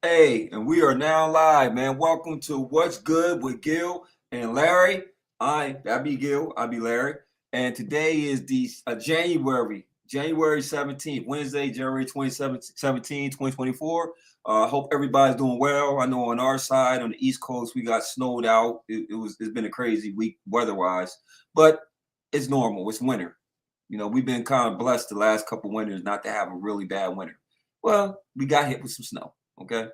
Hey, and we are now live, man. Welcome to What's Good with Gil and Larry. I be Gil, I be Larry. And today is the January 17th, Wednesday, January 27th, 2024. I hope everybody's doing well. I know on our side, on the East Coast, we got snowed out. It's been a crazy week weather-wise, but it's normal. It's winter. We've been kind of blessed the last couple winters not to have a really bad winter. Well, we got hit with some snow. Okay.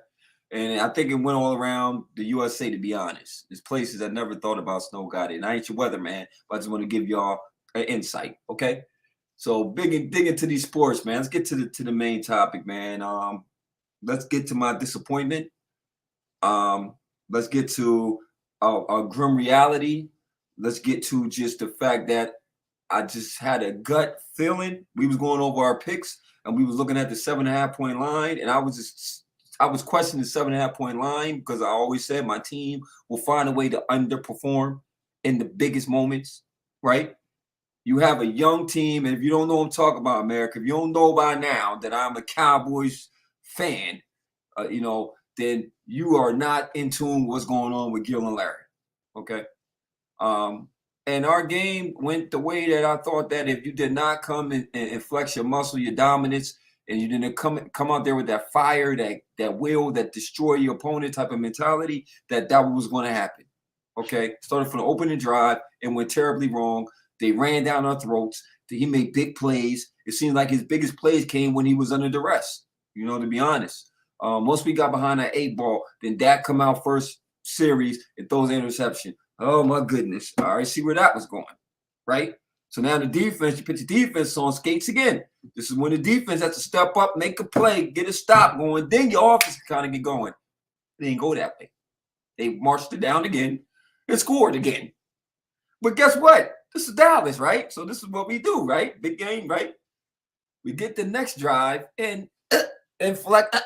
And I think it went all around the USA, to be honest. There's places I never thought about snow got it. And I ain't your weatherman, but I just want to give y'all an insight. Okay. So dig into these sports, man. Let's get to the main topic, man. Let's get to my disappointment. Let's get to a grim reality. Let's get to just the fact that I just had a gut feeling. We was going over our picks and we was looking at the 7.5-point line, and I was questioning the 7.5-point line because I always said my team will find a way to underperform in the biggest moments, right? You have a young team, and if you don't know what I'm talking about, America, if you don't know by now that I'm a Cowboys fan, then you are not in tune with what's going on with Gil and Larry, okay? And our game went the way that I thought that if you did not come and flex your muscle, your dominance, and you didn't come out there with that fire, that will, that destroy your opponent type of mentality, that was going to happen. Okay, started from the opening drive and went terribly wrong. They ran down our throats. He made big plays. It seemed like his biggest plays came when he was under duress. To be honest, once we got behind that 8 ball, then Dak come out first series and throws an interception. Oh my goodness! All right, see where that was going, right? So now the defense, you put the defense on skates again. This is when the defense has to step up, make a play, get a stop going. Then your offense can kind of get going. They didn't go that way. They marched it down again and scored again. But guess what? This is Dallas, right? So this is what we do, right? Big game, right? We get the next drive and flex.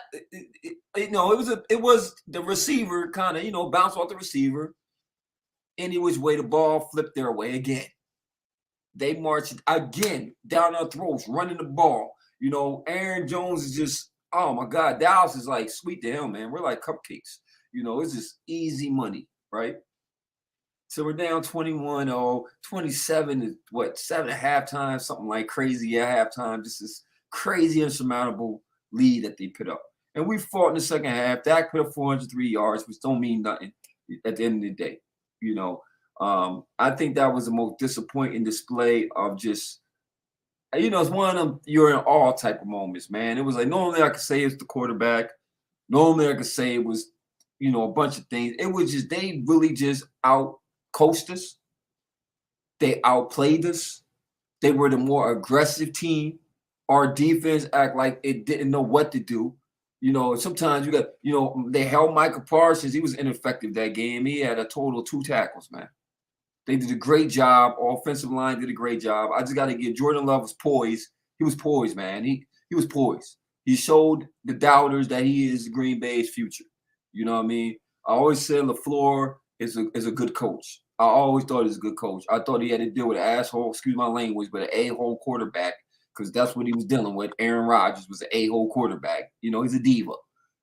It was the receiver kind of bounce off the receiver. Any which way the ball flipped their way again. They marched again down our throats, running the ball. Aaron Jones is just, oh my God, Dallas is like sweet to him, man. We're like cupcakes. It's just easy money, right? So we're down 21-0, 27 to 7 at halftime, something like crazy at halftime. Just this crazy insurmountable lead that they put up. And we fought in the second half. Dak put up 403 yards, which don't mean nothing at the end of the day. I think that was the most disappointing display of just, it's one of them you're in awe type of moments, man. It was like normally I could say it's the quarterback. Normally I could say it was, a bunch of things. It was just they really just out coached us. They outplayed us. They were the more aggressive team. Our defense act like it didn't know what to do. Sometimes you got, they held Michael Parsons. He was ineffective that game. He had a total of 2 tackles, man. They did a great job. Offensive line did a great job. I just got to give Jordan Love was poised. He was poised, man. He was poised. He showed the doubters that he is Green Bay's future. You know what I mean? I always said LaFleur is a good coach. I always thought he was a good coach. I thought he had to deal with an asshole, excuse my language, but an a-hole quarterback, because that's what he was dealing with. Aaron Rodgers was an a-hole quarterback. He's a diva.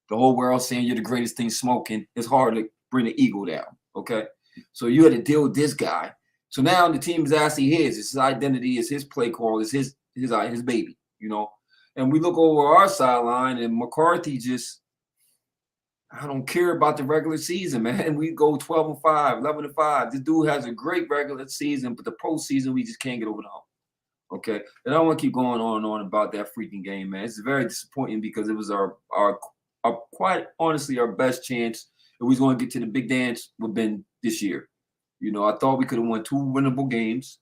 The whole world saying you're the greatest thing smoking. It's hard to bring the ego down, okay? So you had to deal with this guy. So now the team is actually his. It's his identity. It's his play call. It's his baby, And we look over our sideline, and McCarthy just, I don't care about the regular season, man. We go 12-5, 11-5. This dude has a great regular season, but the postseason, we just can't get over the hump. Okay, and I don't want to keep going on and on about that freaking game, man. It's very disappointing because it was our quite honestly our best chance if we was going to get to the big dance would have been this year. I thought we could have won 2 winnable games,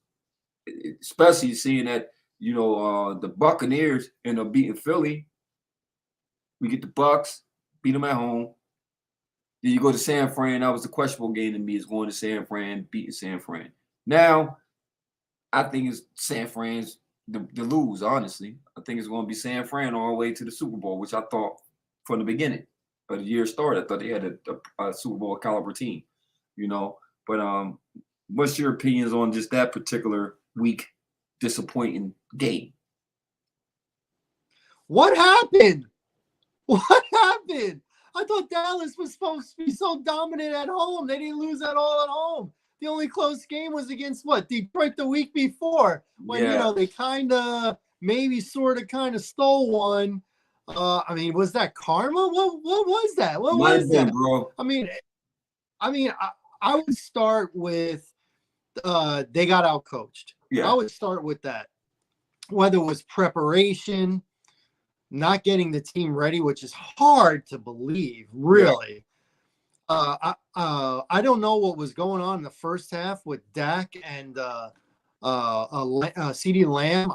especially seeing that the Buccaneers end up beating Philly. We get the Bucks, beat them at home. Then you go to San Fran. That was the questionable game to me, is going to San Fran, beating San Fran. Now, I think it's San Fran's the lose, honestly. I think it's going to be San Fran all the way to the Super Bowl, which I thought from the beginning of the year started. I thought they had a Super Bowl caliber team, But what's your opinions on just that particular week disappointing game? What happened? What happened? I thought Dallas was supposed to be so dominant at home. They didn't lose at all at home. The only close game was against what? Detroit the week before, when they kind of maybe sort of kind of stole one. I mean, was that karma? What was that? What was that, bro? I mean, I would start with they got outcoached. Yeah. I would start with that. Whether it was preparation, not getting the team ready, which is hard to believe, really. Yeah. I don't know what was going on in the first half with Dak and CeeDee Lamb.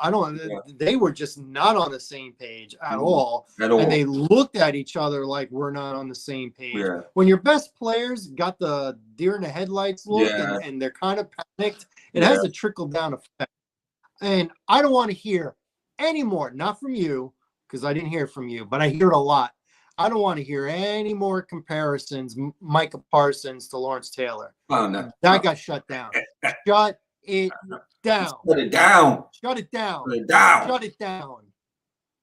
They were just not on the same page at all. And they looked at each other like we're not on the same page. Yeah. When your best players got the deer in the headlights look and they're kind of panicked, it has a trickle-down effect. And I don't want to hear any more, not from you, because I didn't hear it from you, but I hear it a lot. I don't want to hear any more comparisons, Micah Parsons to Lawrence Taylor. Oh, no. That got shut down. Shut it down. Shut it down. Shut it down. Shut it down. Shut it down.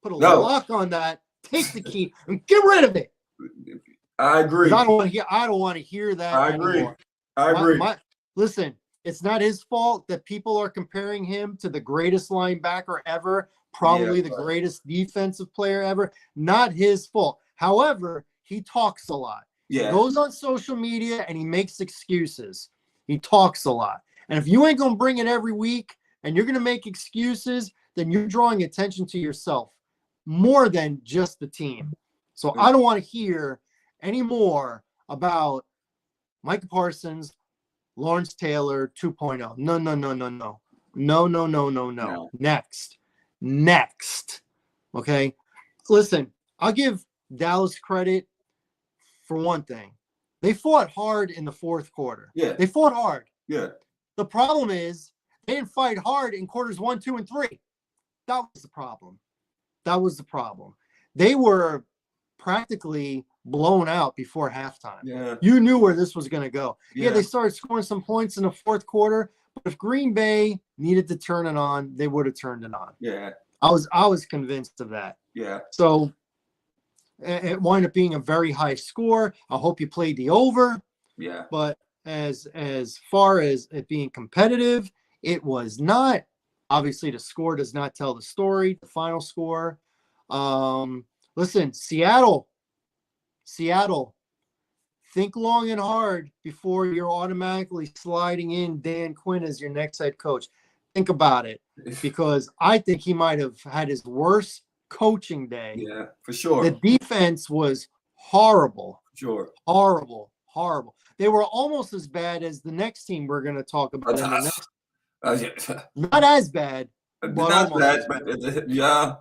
Put a lock on that. Take the key and get rid of it. I agree. I don't want to hear that. I agree. Anymore. I agree. Listen, it's not his fault that people are comparing him to the greatest linebacker ever, probably the greatest defensive player ever. Not his fault. However, he talks a lot. Yeah. He goes on social media and he makes excuses. He talks a lot. And if you ain't going to bring it every week and you're going to make excuses, then you're drawing attention to yourself more than just the team. So I don't want to hear any more about Micah Parsons, Lawrence Taylor 2.0. No. No. Next. Okay. Listen, I'll give Dallas credit for one thing. They fought hard in the fourth quarter. Yeah. They fought hard. Yeah. The problem is they didn't fight hard in quarters 1, 2, and 3. That was the problem. They were practically blown out before halftime. Yeah. You knew where this was going to go. Yeah. They started scoring some points in the fourth quarter, but if Green Bay needed to turn it on, they would have turned it on. Yeah. I was convinced of that. Yeah. So it wound up being a very high score. I hope you played the over. Yeah. But as far as it being competitive, it was not. Obviously, the score does not tell the story, the final score. Listen, Seattle, think long and hard before you're automatically sliding in Dan Quinn as your next head coach. Think about it, because I think he might have had his worst coaching day. Yeah, for sure. The defense was horrible. Sure. Horrible. They were almost as bad as the next team we're going to talk about in the next. Not as bad, but not almost bad, as bad. but yeah.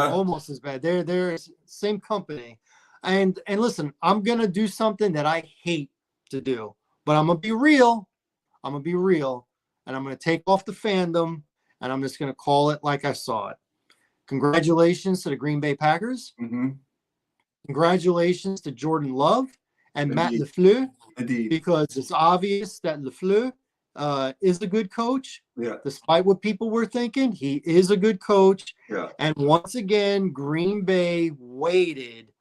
Almost as bad. They're same company. And listen, I'm going to do something that I hate to do, but I'm going to be real. And I'm going to take off the fandom, and I'm just going to call it like I saw it. Congratulations to the Green Bay Packers. Mm-hmm. Congratulations to Jordan Love and Matt LaFleur. Indeed. Because it's obvious that LaFleur is a good coach. Yeah. Despite what people were thinking, he is a good coach. Yeah. And once again, Green Bay waited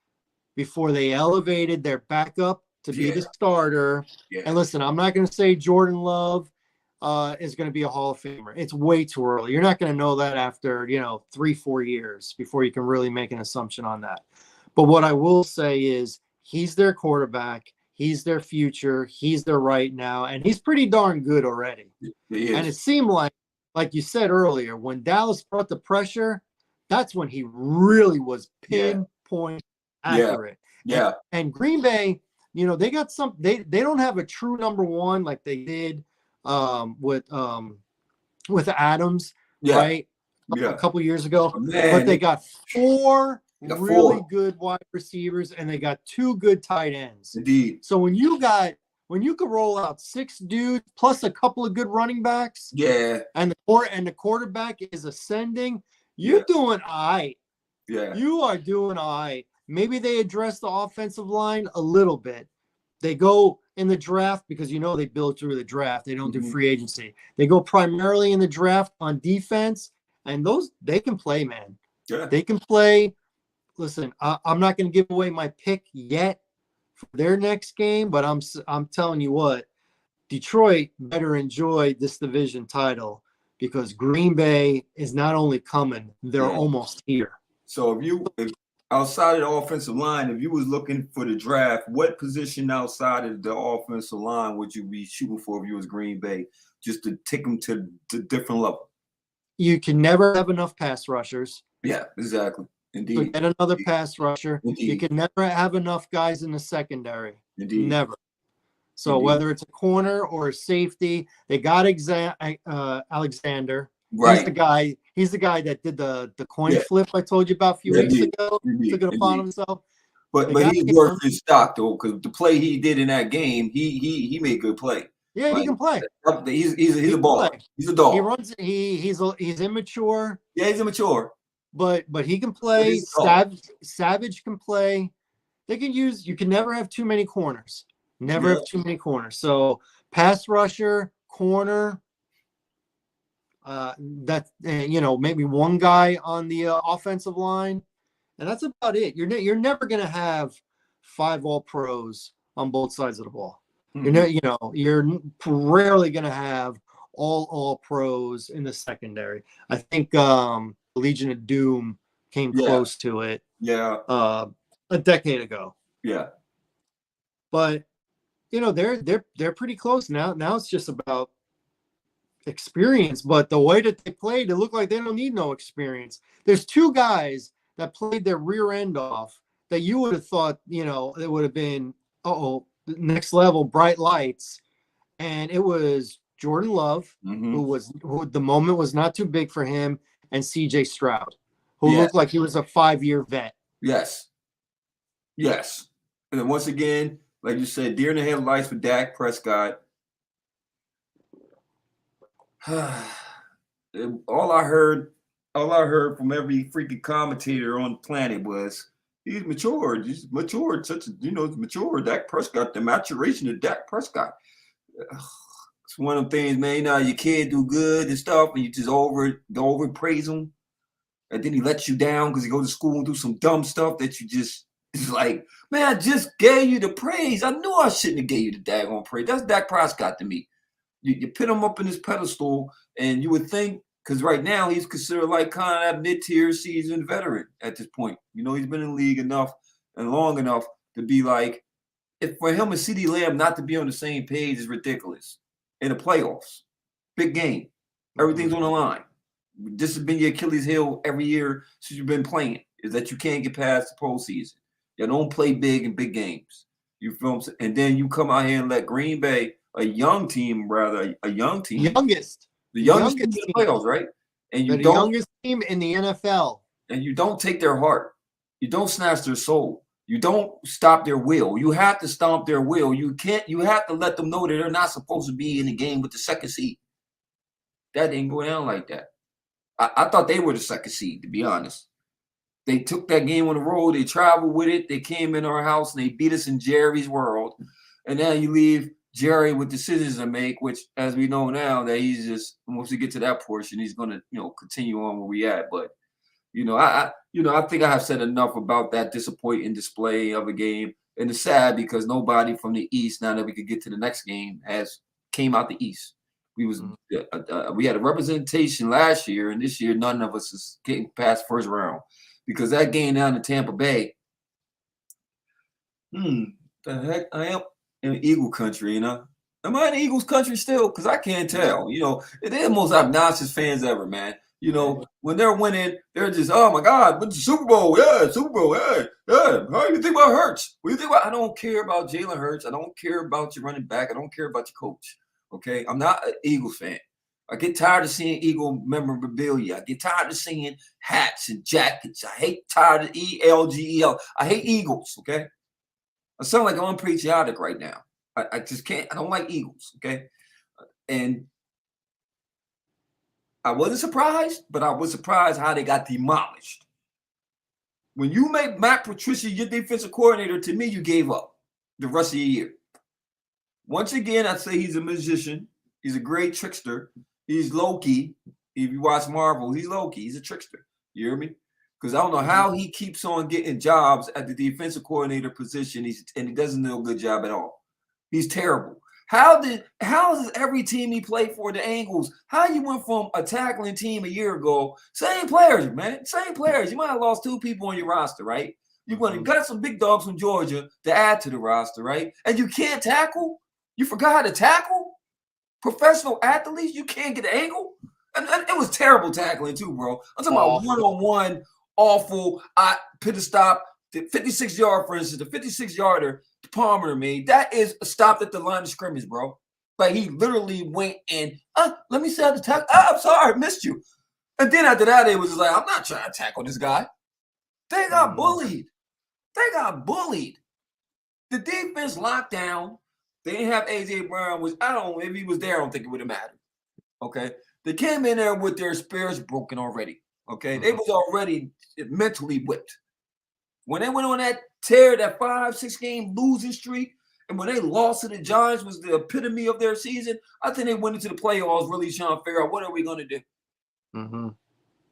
before they elevated their backup to be the starter. Yeah. And listen, I'm not going to say Jordan Love is going to be a Hall of Famer. It's way too early. You're not going to know that after, 3-4 years before you can really make an assumption on that. But what I will say is he's their quarterback. He's their future. He's their right now. And he's pretty darn good already. And it seemed like you said earlier, when Dallas brought the pressure, that's when he really was pinpoint accurate. Yeah. And Green Bay, they got they don't have a true number one like they did with Adams, right? A couple years ago. But they got four really good wide receivers, and they got 2 good tight ends. Indeed. So when you could roll out 6 dudes plus a couple of good running backs, and the quarterback is ascending, you're doing all right. Yeah. You are doing all right. Maybe they address the offensive line a little bit. They go in the draft because they build through the draft. They don't do free agency. They go primarily in the draft on defense, and they can play, man. Yeah. They can play. Listen, I'm not going to give away my pick yet for their next game. But I'm telling you what, Detroit better enjoy this division title because Green Bay is not only coming, they're almost here. So if outside of the offensive line, if you was looking for the draft, what position outside of the offensive line would you be shooting for if you was Green Bay, just to take them to the different level? You can never have enough pass rushers. Yeah, exactly. Indeed. So get another pass rusher. Indeed. You can never have enough guys in the secondary. Indeed. Never. So whether it's a corner or a safety, they got Alexander. Right. He's the guy that did the coin flip I told you about a few weeks ago. Took it upon himself. But he's worth his stock though, because the play he did in that game, he made good play. Yeah, he can play. He's a baller. He's a dog. He runs. He's immature. Yeah, he's immature. But he can play. Savage can play. They can use. You can never have too many corners. Never have too many corners. So pass rusher, corner. Maybe one guy on the offensive line, and that's about it. You're never going to have 5 All-Pros on both sides of the ball. Mm-hmm. You're rarely going to have all-pros in the secondary. I think Legion of Doom came close to it. Yeah. A decade ago. Yeah. But they're pretty close now. Now it's just about experience. But the way that they played, it looked like they don't need no experience. There's 2 guys that played their rear end off that you would have thought, it would have been next level, bright lights. And it was Jordan Love, who the moment was not too big for him, and CJ Stroud, who looked like he was a 5-year vet. Yes. And then once again, like you said, deer in the headlights for Dak Prescott. All I heard from every freaking commentator on the planet was he's matured. He's matured. It's mature. Dak Prescott, the maturation of Dak Prescott. It's one of them things, man. Your kid do good and stuff, and you just over praise him, and then he lets you down because he goes to school and do some dumb stuff that you just. It's like, man, I just gave you the praise. I knew I shouldn't have gave you the daggone praise. That's Dak Prescott to me. You put him up in his pedestal, and you would think, because right now he's considered like kind of that mid-tier seasoned veteran at this point. He's been in the league enough and long enough to be like, if for him and CeeDee Lamb not to be on the same page is ridiculous. In the playoffs, big game, everything's on the line. This has been your Achilles heel every year since you've been playing, is that you can't get past the postseason. You don't play big in big games. You feel what I'm saying? And then you come out here and let Green Bay, a young team. The youngest team in the playoffs, right? And the youngest team in the NFL. And you don't take their heart. You don't snatch their soul. You don't stop their will. You have to stomp their will. You have to let them know that they're not supposed to be in the game with the second seed. That didn't go down like that. I thought they were the second seed, to be honest. They took that game on the road. They traveled with it. They came in our house and they beat us in Jerry's world. And now you leave Jerry with decisions to make, which, as we know now, that he's just, once we get to that portion, he's going to, continue on where we at. But, I think I have said enough about that disappointing display of a game. And it's sad because nobody from the East, now that we could get to the next game, came out the East. We had a representation last year, and this year none of us is getting past first round. Because that game down in Tampa Bay, the heck, I am in Eagle country, Am I in Eagles country still? Because I can't tell. They're the most obnoxious fans ever, man. When they're winning, they're just, oh my God, what's the Super Bowl? Yeah, Super Bowl. Yeah. How do you think about Hurts? What do you think about? I don't care about Jalen Hurts. I don't care about your running back. I don't care about your coach. Okay, I'm not an Eagles fan. I get tired of seeing Eagle memorabilia. I get tired of seeing hats and jackets. Tired of ELGEL. I hate Eagles, okay? I sound like I'm unpatriotic right now. I just can't. I don't like Eagles, okay? And I wasn't surprised, but I was surprised how they got demolished. When you make Matt Patricia your defensive coordinator, to me, you gave up the rest of the year. Once again, I'd say he's a magician. He's a great trickster. He's Loki. If you watch Marvel, he's Loki. He's a trickster. You hear me? Because I don't know how he keeps on getting jobs at the defensive coordinator position. And he doesn't do a good job at all. He's terrible. How does every team he played for, the Angles, how you went from a tackling team a year ago, same players, man, same players. You might have lost 2 people on your roster, right? You got some big dogs from Georgia to add to the roster, right? And you can't tackle? You forgot how to tackle? Professional athletes, you can't get an angle? And it was terrible tackling too, bro. I'm talking about one-on-one, awful, pit a stop, the 56-yard, for instance, the 56-yarder Palmer made, that is stopped at the line of scrimmage, bro. Like, he literally went and, let me see how to tackle. I'm sorry, I missed you. And then after that, it was like, I'm not trying to tackle this guy. They got bullied. The defense locked down. They didn't have A.J. Brown, which I don't know, if he was there, I don't think it would have mattered. Okay? They came in there with their spirits broken already. Okay? They was already mentally whipped. When they went on that tear, that 5-6 game losing streak, and when they lost to the Giants was the epitome of their season, I think they went into the playoffs really trying to figure out what are we going to do.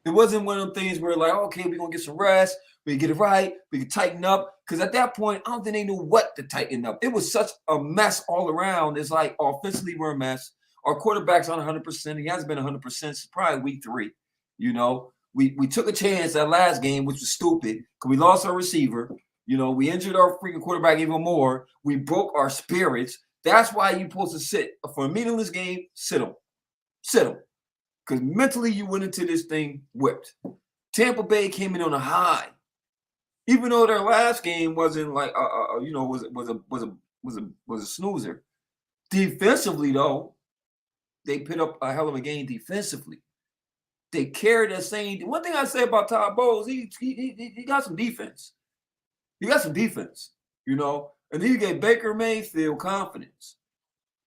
It wasn't one of them things where like, okay, we're going to get some rest. We can get it right. We can tighten up. Because at that point, I don't think they knew what to tighten up. It was such a mess all around. It's like offensively we're a mess. Our quarterback's on 100%. He hasn't been 100% since probably week 3. You know, we took a chance that last game, which was stupid because we lost our receiver. You know, we injured our freaking quarterback even more. We broke our spirits. That's why you're supposed to sit. For a meaningless game, sit them. Sit them. Because mentally you went into this thing whipped. Tampa Bay came in on a high. Even though their last game wasn't like was a snoozer. Defensively, though, they put up a hell of a game defensively. They carried that same. One thing I say about Todd Bowles, he got some defense. He got some defense, you know. And then you get Baker Mayfield confidence.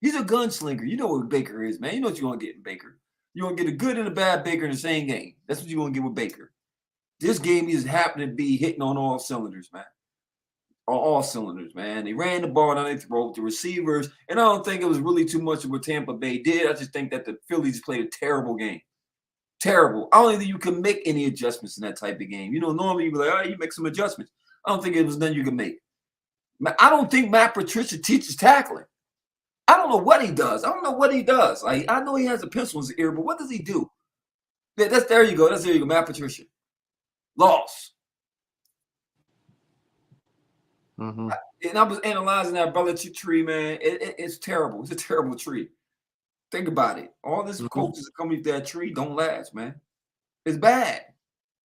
He's a gunslinger. You know what Baker is, man. You know what you're gonna get in Baker. You're gonna get a good and a bad Baker in the same game. That's what you're gonna get with Baker. This game is happening to be hitting on all cylinders, man. On all cylinders, man. They ran the ball down their throat, the receivers, and I don't think it was really too much of what Tampa Bay did. I just think that the Phillies played a terrible game. Terrible. I don't think you can make any adjustments in that type of game. You know, normally you'd be like, you make some adjustments. I don't think it was none you can make. I don't think Matt Patricia teaches tackling. I don't know what he does. Like, I know he has a pencil in his ear, but what does he do? There you go. There you go, Matt Patricia. Loss. And I was analyzing that Belichick tree, man. It's terrible. It's a terrible tree. Think about it. All these coaches that come with that tree don't last, man. It's bad.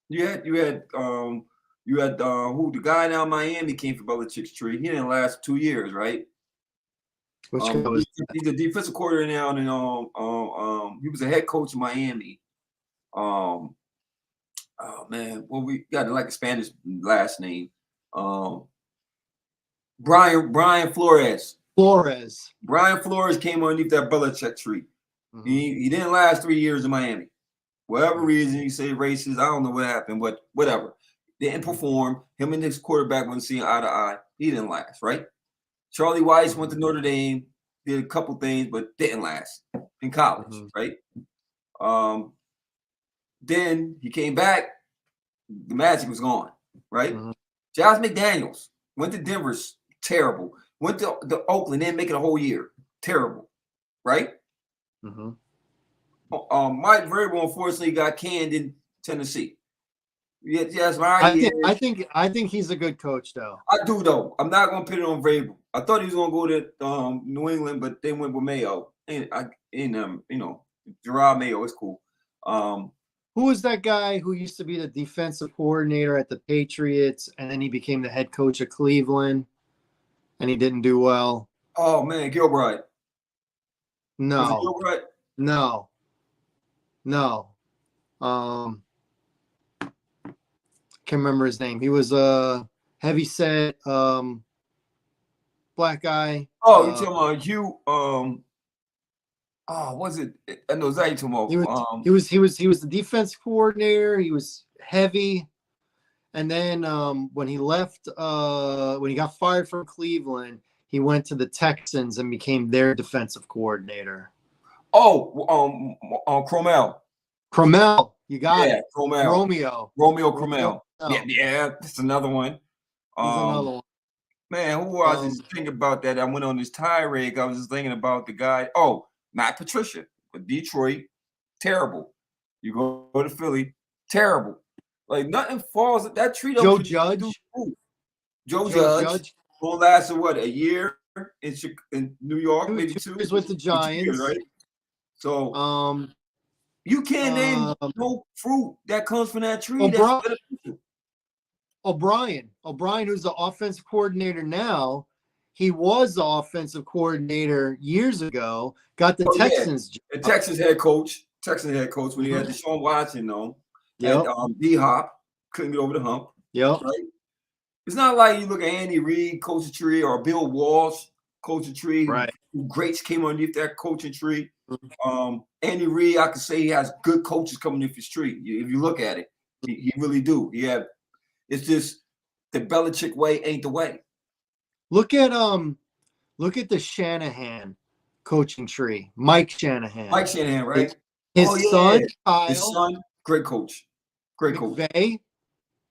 You had who the guy down in Miami came from Belichick's tree. He didn't last 2 years, right? He's a defensive coordinator now, and he was a head coach in Miami. Oh man, well, we got like a Spanish last name. Brian Flores. Brian Flores came underneath that Belichick tree. He didn't last 3 years in Miami. Whatever reason, you say racist, I don't know what happened, but whatever. Didn't perform. Him and his quarterback wasn't seeing eye to eye. He didn't last, right? Charlie Weiss went to Notre Dame, did a couple things, but didn't last in college, right? Then he came back. The magic was gone, right? Josh McDaniels went to Denver's terrible. Went to Oakland, didn't make it a whole year. Terrible, right? Mike Vrabel unfortunately got canned in Tennessee. Yes, I think he's a good coach, though. I do, though. I'm not gonna put it on Vrabel. I thought he was gonna go to New England, but they went with Mayo. Gerard Mayo is cool. Who was that guy who used to be the defensive coordinator at the Patriots, and then he became the head coach of Cleveland, and he didn't do well? Oh man, Gilbride. No. Gilbride? No. Can't remember his name. He was a heavy set black guy. Oh, you're talking about Hugh? Was it? I know exactly talking about. He was the defense coordinator. He was heavy, and then when he left, when he got fired from Cleveland, he went to the Texans and became their defensive coordinator. Cromell. You got Yeah, it. Cromell. Romeo. Romeo Romeo. Cromell. Yeah, that's another one. He's Um, another one. Man, who was Um, just thinking about that? I went on this tirade. I was just thinking about the guy. Oh, Matt Patricia with Detroit, terrible. You go to Philly, terrible. Like nothing falls. That tree don't Joe produce Judge. fruit. Joe Joe Judge Judge. won't last what, a year in New York, maybe Two two. years with the 2 years, Giants. right? So Um, you can't name um, no fruit that comes from that tree that's O'Brien. beneficial. O'Brien, who's the offensive coordinator now, he was the offensive coordinator years ago. Got the Oh yeah, Texans the job. Texas head coach. When he had Deshaun Watson on, had Yep. D Hop, couldn't get over the hump. Yep. Right? It's not like you look at Andy Reid, coach a tree, or Bill Walsh, coach a tree, Right. who greats came underneath that coaching tree. Andy Reid, I could say he has good coaches coming off his tree. If you look at it, he really do. It's just the Belichick way ain't the way. Look at the Shanahan coaching tree. Mike Shanahan. Mike Shanahan, right? His son, Kyle. His son, great coach. Great coach. McVay.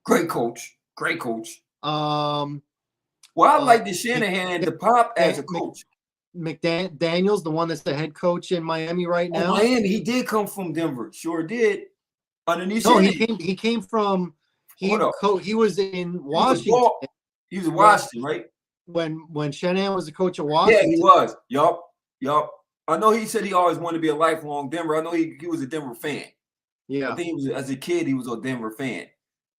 Great coach. Great coach. Well, I like the Shanahan, the pop as a coach. McDaniels, the one that's the head coach in Miami right now. Miami, he did come from Denver. Sure did. Underneath No, Shanahan. he came from he was in Washington. He was in Washington, right? When Shanahan was the coach of Washington. Yeah, he was. Yup. I know he said he always wanted to be a lifelong Denver. I know he was a Denver fan. Yeah. I think he was, as a kid, he was a Denver fan,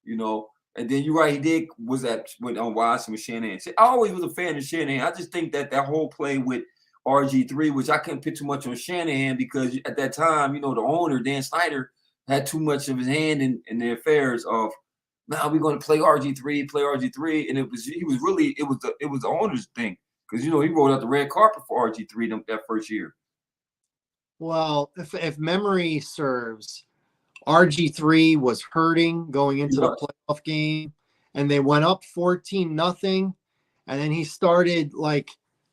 you know. And then you're right, he went on Washington with Shanahan. See, I always was a fan of Shanahan. I just think that whole play with RG3, which I couldn't put too much on Shanahan because at that time, the owner, Dan Snyder, had too much of his hand in the affairs of, now we're going to play RG3, and it was the owner's thing because he rolled out the red carpet for RG3 that first year. Well, if memory serves, RG3 was hurting going into the playoff game, and they went up 14-0, and then he started like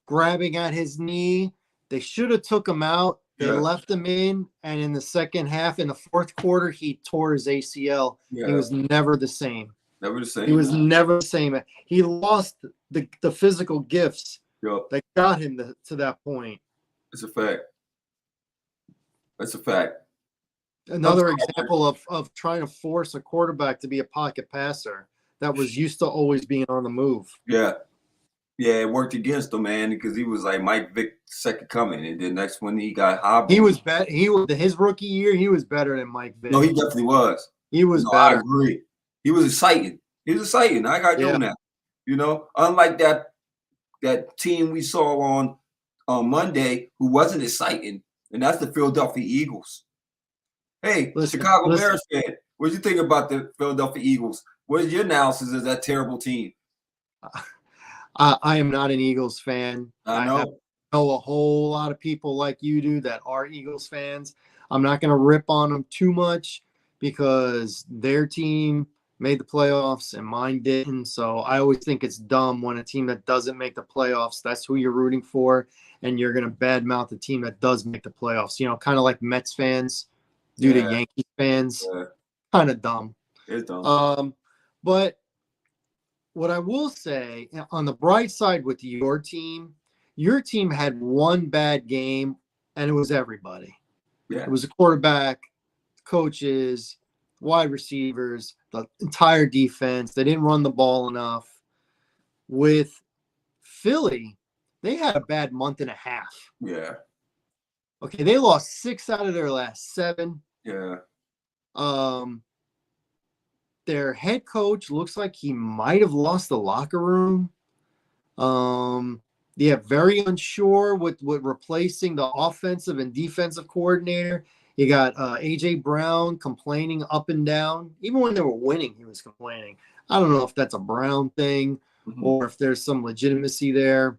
grabbing at his knee. They should have took him out. They left him in, and in the second half, in the fourth quarter, he tore his ACL. Yeah. He was never the same. Never the same. He was never the same. He lost the physical gifts that got him to that point. It's a fact. That's a fact. Another example of trying to force a quarterback to be a pocket passer that was used to always being on the move. Yeah, it worked against him, man, because he was like Mike Vick's second coming, and then next when he got hobbled. He was better. His rookie year, he was better than Mike Vick. No, he definitely was. He was better. I agree. He was exciting. I got doing that. Unlike that team we saw on Monday who wasn't exciting, and that's the Philadelphia Eagles. Hey, Chicago Bears fan, what do you think about the Philadelphia Eagles? What is your analysis of that terrible team? I am not an Eagles fan. I know a whole lot of people like you do that are Eagles fans. I'm not going to rip on them too much because their team made the playoffs and mine didn't. So I always think it's dumb when a team that doesn't make the playoffs, that's who you're rooting for, and you're going to badmouth the team that does make the playoffs. Kind of like Mets fans do to Yankee fans. Kind of dumb. It's dumb. But what I will say, on the bright side with your team had one bad game, and it was everybody. Yeah. It was the quarterback, coaches, wide receivers, the entire defense. They didn't run the ball enough. With Philly, they had a bad month and a half. Yeah. Okay, they lost 6 out of their last 7. Yeah. Their head coach looks like he might have lost the locker room. Very unsure with replacing the offensive and defensive coordinator. You got A.J. Brown complaining up and down. Even when they were winning, he was complaining. I don't know if that's a Brown thing or if there's some legitimacy there.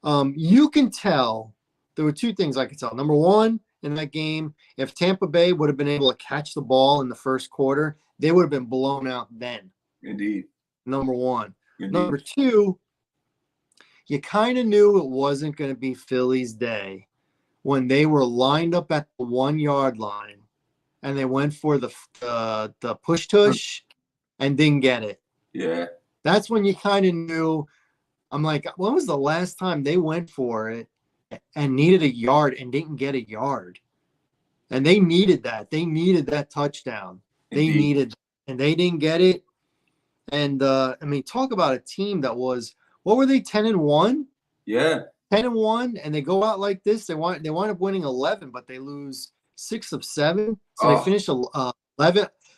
You can tell. There were 2 things I could tell. Number one, in that game, if Tampa Bay would have been able to catch the ball in the first quarter, they would have been blown out then. Indeed. Number one. Indeed. Number 2, you kind of knew it wasn't going to be Philly's day when they were lined up at the 1-yard line and they went for the push tush and didn't get it. Yeah. That's when you kind of knew. I'm like, when was the last time they went for it and needed a yard and didn't get a yard? And they needed that. They needed that touchdown. They Indeed. needed, and they didn't get it. And I mean, talk about a team that was, what were they, 10-1? Yeah. 10-1, and they go out like this. They wind up winning 11, but they lose 6 of 7. So they finish 11.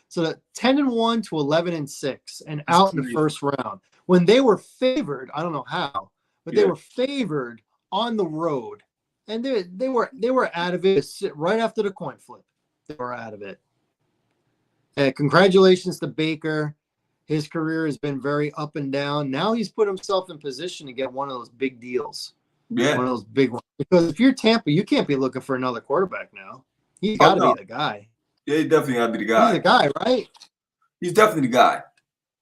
So that 10-1 to 11-6, and out in the first round when they were favored. I don't know how, but they were favored on the road, and they were out of it right after the coin flip. They were out of it. And congratulations to Baker. His career has been very up and down. Now he's put himself in position to get one of those big deals. Yeah. One of those big ones. Because if you're Tampa, you can't be looking for another quarterback now. He's got to be the guy. Yeah, he definitely got to be the guy. He's the guy, right? He's definitely the guy.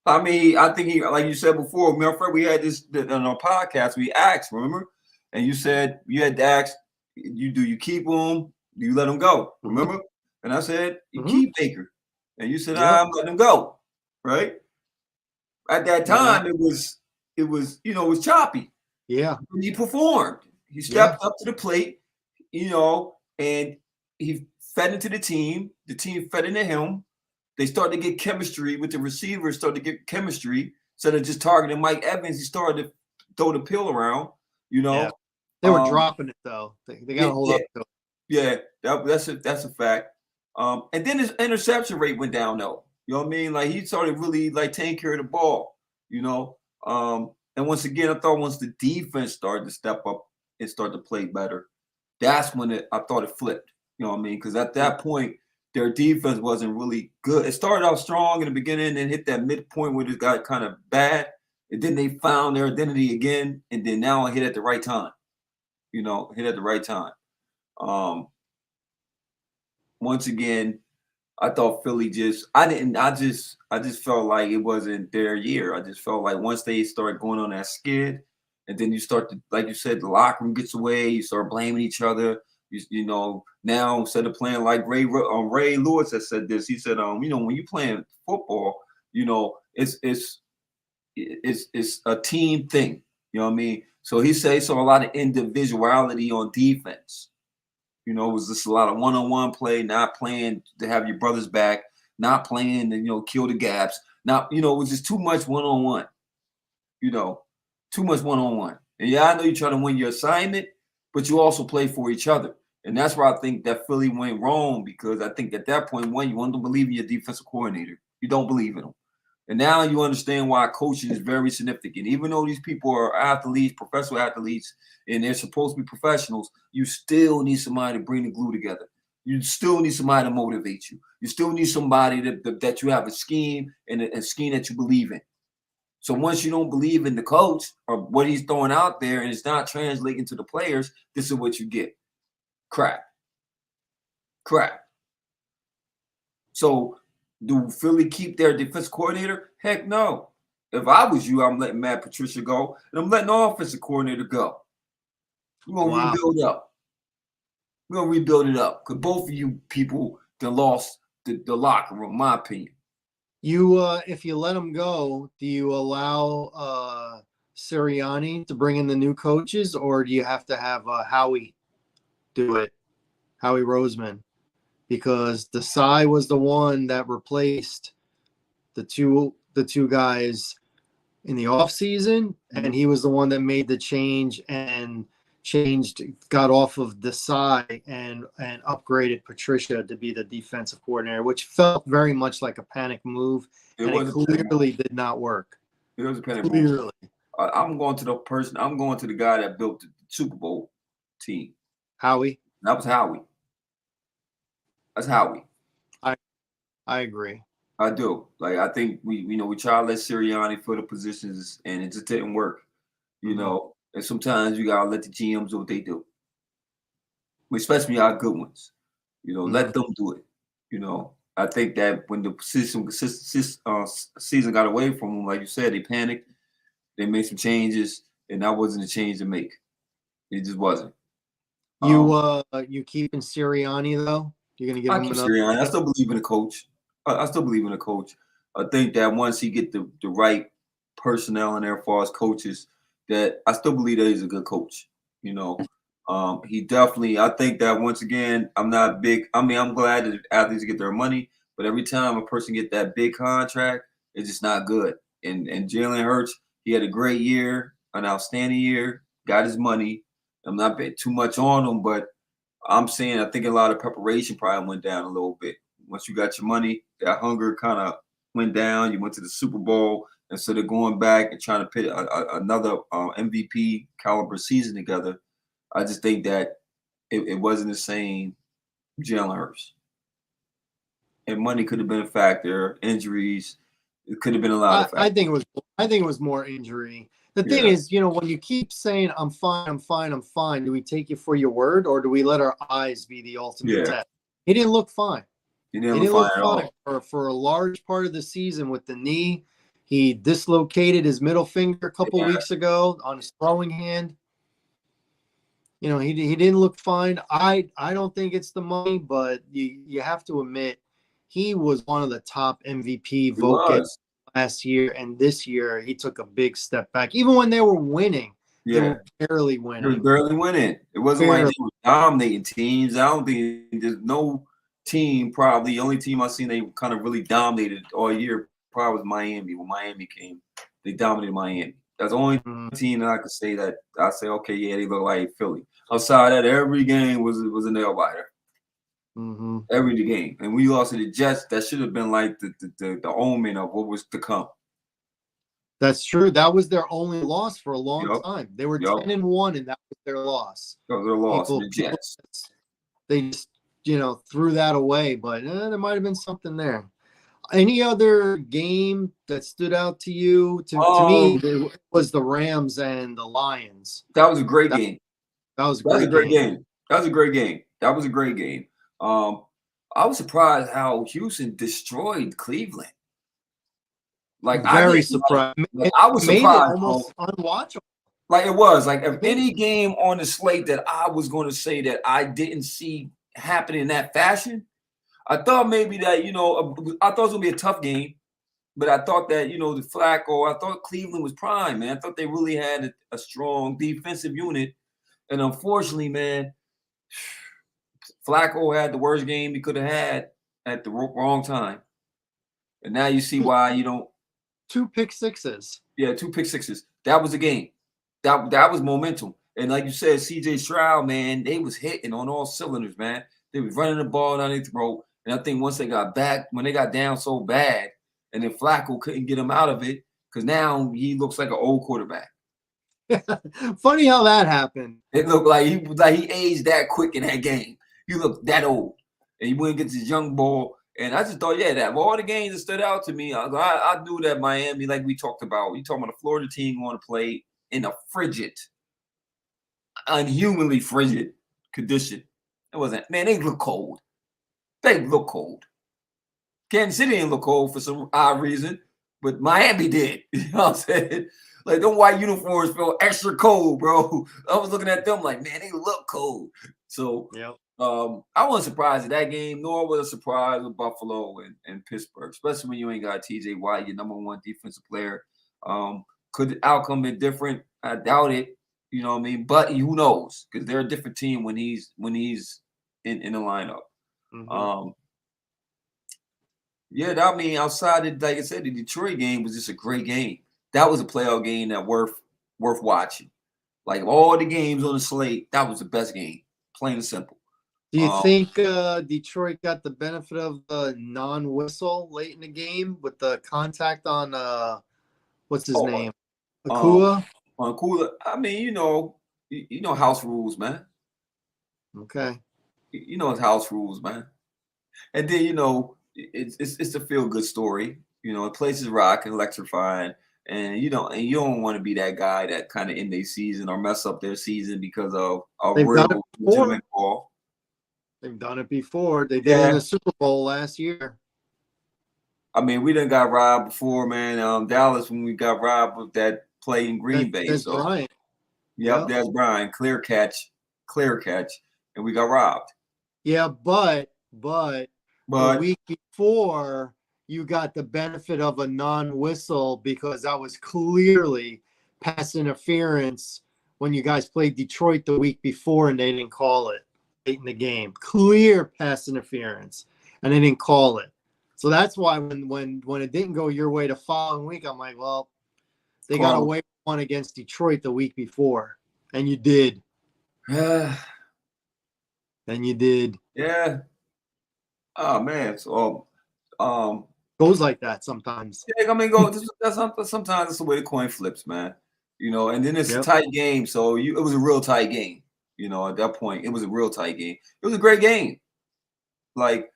I mean, I think he, like you said before, Fred, we had this on our podcast. We asked, remember? And you said you had to ask, you keep him? Do you let him go? Remember? And I said, you keep Baker. And you said, I'm letting him go. Right? At that time, it was choppy. Yeah. He performed. He stepped up to the plate, and he fed into the team. The team fed into him. They started to get chemistry with the receivers, started to get chemistry. Instead of just targeting Mike Evans, he started to throw the pill around, Yeah. They were dropping it, though. They got to hold up to it. Yeah, that's a fact. And then his interception rate went down, though. You know what I mean? Like, he started really, taking care of the ball, And once again, I thought once the defense started to step up and start to play better, that's when I thought it flipped. You know what I mean? Because at that point, their defense wasn't really good. It started out strong in the beginning and hit that midpoint where it got kind of bad. And then they found their identity again. And then now it hit at the right time. Hit at the right time. Once again, I thought Philly I just felt like it wasn't their year. I just felt like once they started going on that skid, and then you start to, like you said, the locker room gets away, you start blaming each other. Now instead of playing like Ray Lewis has said this, he said, when you playing football, it's a team thing. You know what I mean? So he says a lot of individuality on defense. It was just a lot of one-on-one play, not playing to have your brothers back, not playing to, kill the gaps. Not, it was just too much one-on-one. Too much one-on-one. And yeah, I know you're trying to win your assignment, but you also play for each other. And that's where I think that Philly went wrong, because I think at that point, one, you want to believe in your defensive coordinator. You don't believe in him. And now you understand why coaching is very significant. Even though these people are athletes, professional athletes, and they're supposed to be professionals, you still need somebody to bring the glue together. You still need somebody to motivate you. You still need somebody that you have a scheme and a scheme that you believe in. So once you don't believe in the coach or what he's throwing out there and it's not translating to the players, this is what you get. Crap. So do Philly keep their defense coordinator? Heck no. If I was you, I'm letting Matt Patricia go, and I'm letting the offensive coordinator go. We're going to rebuild up. We're going to rebuild it up, because both of you people lost the locker room, in my opinion. If you let them go, do you allow Sirianni to bring in the new coaches, or do you have to have Howie do it, Howie Roseman? Because Desai was the one that replaced the two guys in the offseason, and he was the one that made the change and got off of Desai and upgraded Patricia to be the defensive coordinator, which felt very much like a panic move, and it clearly did not work. It was a panic move. I'm going to the guy that built the Super Bowl team. Howie? That was Howie. That's Howie. I agree. I do. I think we try to let Sirianni fill the positions, and it just didn't work. And sometimes you gotta let the GMs do what they do, especially our good ones. Let them do it. I think that when the season got away from them, like you said, they panicked. They made some changes, and that wasn't a change to make. It just wasn't. You keeping Sirianni though? You're going to give I him keep another. serious. I still believe in the coach. I still believe in the coach. I still believe in the coach. I still believe in the coach. I think that once he get the right personnel in there as far as coaches, that I still believe that he's a good coach. You know, he definitely. I think that once again, I'm not big. I mean, I'm glad that athletes get their money, but every time a person get that big contract, it's just not good. And Jalen Hurts, he had a great year, an outstanding year, got his money. I'm not betting too much on him, but I'm saying I think a lot of preparation probably went down a little bit. Once you got your money, that hunger kind of went down. You went to the Super Bowl instead of going back and trying to put another MVP caliber season together. I just think that it wasn't the same Jalen Hurts. And money could have been a factor. Injuries, it could have been a lot of I factors. think it was. I think it was more injury. The thing Yeah, is, when you keep saying "I'm fine, I'm fine, I'm fine," do we take you for your word, or do we let our eyes be the ultimate yeah. test? He didn't look fine. He He didn't didn't find look at fine all. for a large part of the season with the knee. He dislocated his middle finger a couple Yeah, weeks ago on his throwing hand. He didn't look fine. I don't think it's the money, but you have to admit he was one of the top MVP he vote getters was. last year, and this year he took a big step back. Even when they were winning, they Yeah. were barely They was winning. barely winning. It wasn't like Barely. they were dominating teams. I don't think there's no team, probably the only team I've seen they kind of really dominated all year probably was Miami. When Miami came, they dominated Miami. That's the only Mhm. team that I could say that I say, okay, yeah, they look like Philly. Outside that, every game was a nail biter. Mhm. Every game. And we lost to the Jets. That should have been like the omen of what was to come. That's true. That was their only loss for a long Yup. time. They were Yup. 10-1, and that was their loss. That was their loss to People, the people, Jets. they just threw that away. But there might have been something there. Any other game that stood out to you? To me, Um, it was the Rams and the Lions. that was a great That game. that was a That's a great great game. game. That was a great game. That was a great game. Um, I was surprised how Houston destroyed Cleveland. Like I Very didn't surprised. like It I was made it surprised, bro. almost unwatchable. Like it was like if Made any game on the slate that I was going to say that I didn't see happen in that fashion, I thought maybe that I thought it was gonna be a tough game, but I thought that the Flacco, I thought Cleveland was prime, man. I thought they really had a strong defensive unit, and unfortunately, man, Flacco had the worst game he could have had at the wrong time. And now you see it. why you don't. Two pick sixes. Yeah, two pick sixes. That was the game. That was momentum. And like you said, CJ Stroud, man, they was hitting on all cylinders, man. They was running the ball down their throat. And I think once they got back, when they got down so bad, and then Flacco couldn't get him out of it, because now he looks like an old quarterback. Funny how that happened. It looked like he aged that quick in that game. He looked that old. And he went against his young ball. And I just thought, yeah, that of all the games that stood out to me, I knew that Miami, like we talked about, we talking about a Florida team going to play in a frigid, unhumanly frigid condition. It wasn't, man, they look cold. They look cold. Kansas City didn't look cold for some odd reason, but Miami did. You know what I'm saying? Like, them white uniforms felt extra cold, bro. I was looking at them like, man, they look cold. So Yep. I wasn't surprised at that game, nor was I surprised with Buffalo and Pittsburgh, especially when you ain't got TJ Watt, your number one defensive player. Could the outcome be different? I doubt it. You know what I mean? But who knows? Because they're a different team when he's in the lineup. Mm-hmm. Yeah, I mean, outside of, like I said, the Detroit game was just a great game. That was a playoff game that worth watching. Like all the games on the slate, that was the best game, plain and simple. Do you think Detroit got the benefit of the non-whistle late in the game with the contact on what's his name? Akua? On Cooler, I mean, you know house rules, man. Okay. You know it's house rules, man. And then it's a feel good story. It places rock and electrifying, and you don't want to be that guy that kind of end their season or mess up their season because of a They've done it real before. legitimate call. They've done it before. They did it in the Super Bowl last year. I mean, we done got robbed before, man. Dallas when we got robbed with that play in Green Bay. That's So, Brian. yep, that's Brian. Clear catch, and we got robbed. Yeah, but but the But week before you got the benefit of a non-whistle because that was clearly pass interference when you guys played Detroit the week before and they didn't call it late in the game. Clear pass interference, and they didn't call it. So that's why when it didn't go your way the following week, I'm like, well, they got away with one against Detroit the week before, and you did. yeah. And you did. Oh man. So Goes like that sometimes. yeah, I mean, sometimes it's the way the coin flips, man. And then it's a Yep. tight game. So it was a real tight game. At that point, it was a real tight game. It was a great game. Like,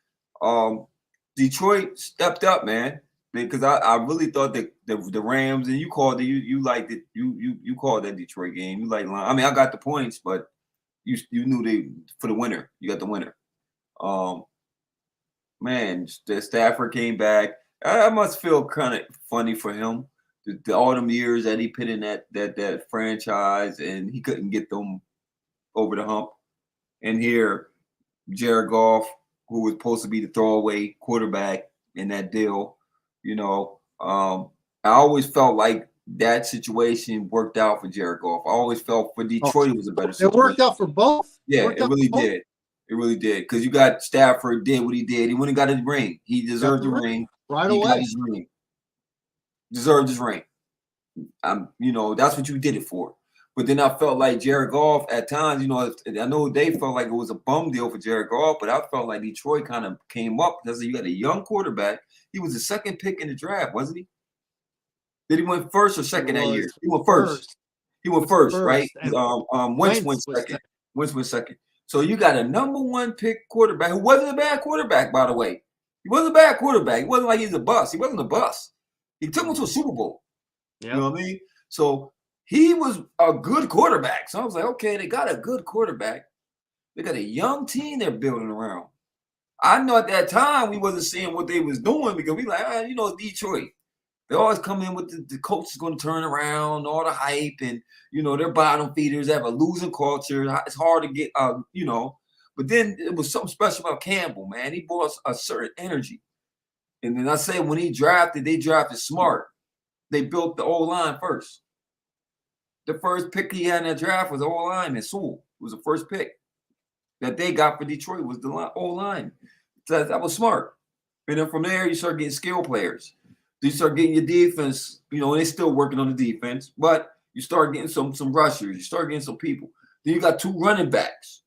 Detroit stepped up, man, because I really thought that the Rams, and you called it, you liked it, you called that Detroit game. You like, I mean, I got the points, but you knew they for the winner. You got the winner. Man, the Stafford came back. I must feel kind of funny for him. The autumn years that he put in that franchise, and he couldn't get them over the hump. And here, Jared Goff, who was supposed to be the throwaway quarterback in that deal, I always felt like that situation worked out for Jared Goff. I always felt for Detroit it was a better It situation. worked out for both. Yeah, it really did. It really did. Because you got Stafford did what he did. He went and got his ring. He deserved the ring. Right He away. got his ring. Deserved his ring. That's what you did it for. But then I felt like Jared Goff at times, I know they felt like it was a bum deal for Jared Goff, but I felt like Detroit kind of came up because you got a young quarterback. He was the second pick in the draft, wasn't he? Did he went first or second that year? He went first. He went first, right? Wentz went second. Wentz went second. So you got a number one pick quarterback who wasn't a bad quarterback, by the way. He wasn't a bad quarterback. He wasn't like he's a bust. He wasn't a bust. He took him to a Super Bowl. Yep. You know what I mean? So he was a good quarterback. So I was like, okay, they got a good quarterback. They got a young team they're building around. I know at that time we wasn't seeing what they was doing because we like, Detroit. They always come in with the coach is going to turn around, all the hype, and they're bottom feeders. They have a losing culture. It's hard to get, But then it was something special about Campbell, man. He brought a certain energy. And then I say when they drafted smart. They built the O-line first. The first pick he had in that draft was O-line, and Sewell was the first pick that they got for Detroit was the O-line. So that was smart. And then from there, you start getting skill players. You start getting your defense, and they're still working on the defense, but you start getting some rushers. You start getting some people. Then you got two running backs.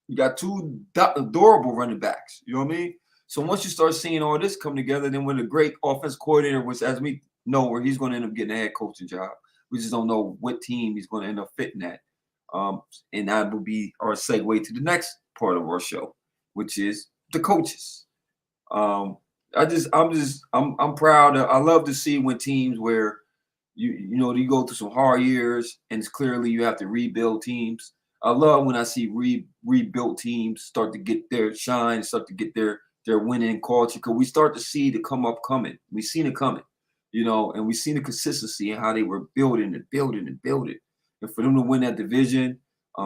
You got two adorable running backs. You know what I mean? So once you start seeing all this come together, then when a great offense coordinator, which as we know where he's going to end up getting a head coaching job, we just don't know what team he's going to end up fitting at. And that will be our segue to the next part of our show, which is the coaches. I'm proud. I love to see when teams where you go through some hard years and it's clearly you have to rebuild teams. I love when I see rebuilt teams start to get their shine, start to get their winning culture, because we start to see the come up coming. We've seen it coming, and we've seen the consistency and how they were building and building and building. And for them to win that division,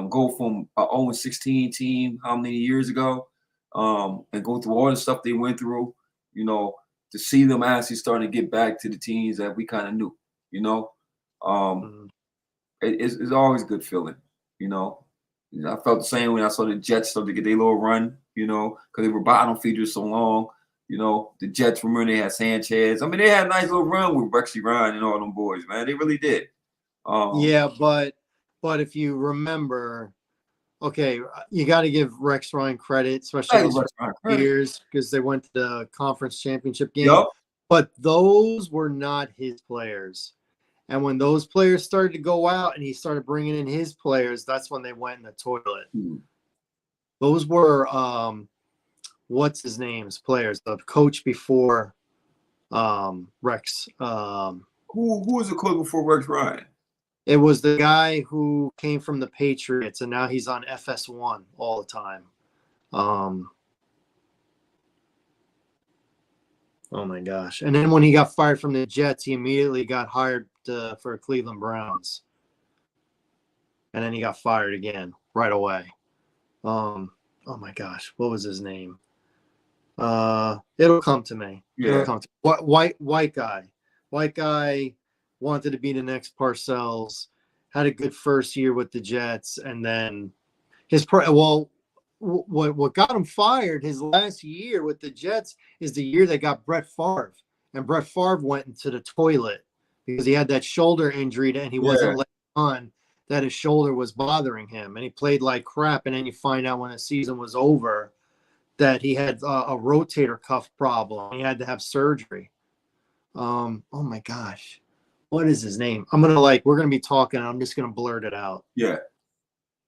go from an 0-16 team how many years ago, and go through all the stuff they went through, to see them actually starting to get back to the teams that we kind of knew, it's always a good feeling, I felt the same when I saw the Jets start to get their little run, because they were bottom feeders so long. The Jets, remember they had Sanchez. I mean, they had a nice little run with Rexy Ryan and all them boys, man. They really did. Yeah, but if you remember, okay, you got to give Rex Ryan credit, especially those years, because they went to the conference championship game. Yep. But those were not his players. And when those players started to go out and he started bringing in his players, that's when they went in the toilet. Those were, what's his name's players, the coach before Rex. Who was the coach before Rex Ryan? It was the guy who came from the Patriots, and now he's on FS1 all the time. Oh, my gosh. And then when he got fired from the Jets, he immediately got hired for Cleveland Browns. And then he got fired again right away. Oh, my gosh. What was his name? It'll come to me. It'll Yeah. come to me. White guy. White guy wanted to be the next Parcells, had a good first year with the Jets, and then what got him fired his last year with the Jets is the year they got Brett Favre, and Brett Favre went into the toilet because he had that shoulder injury and he wasn't letting on that his shoulder was bothering him, and he played like crap. And then you find out when the season was over that he had a rotator cuff problem. He had to have surgery. Oh my gosh, what is his name? We're gonna be talking. I'm just gonna blurt it out. Yeah.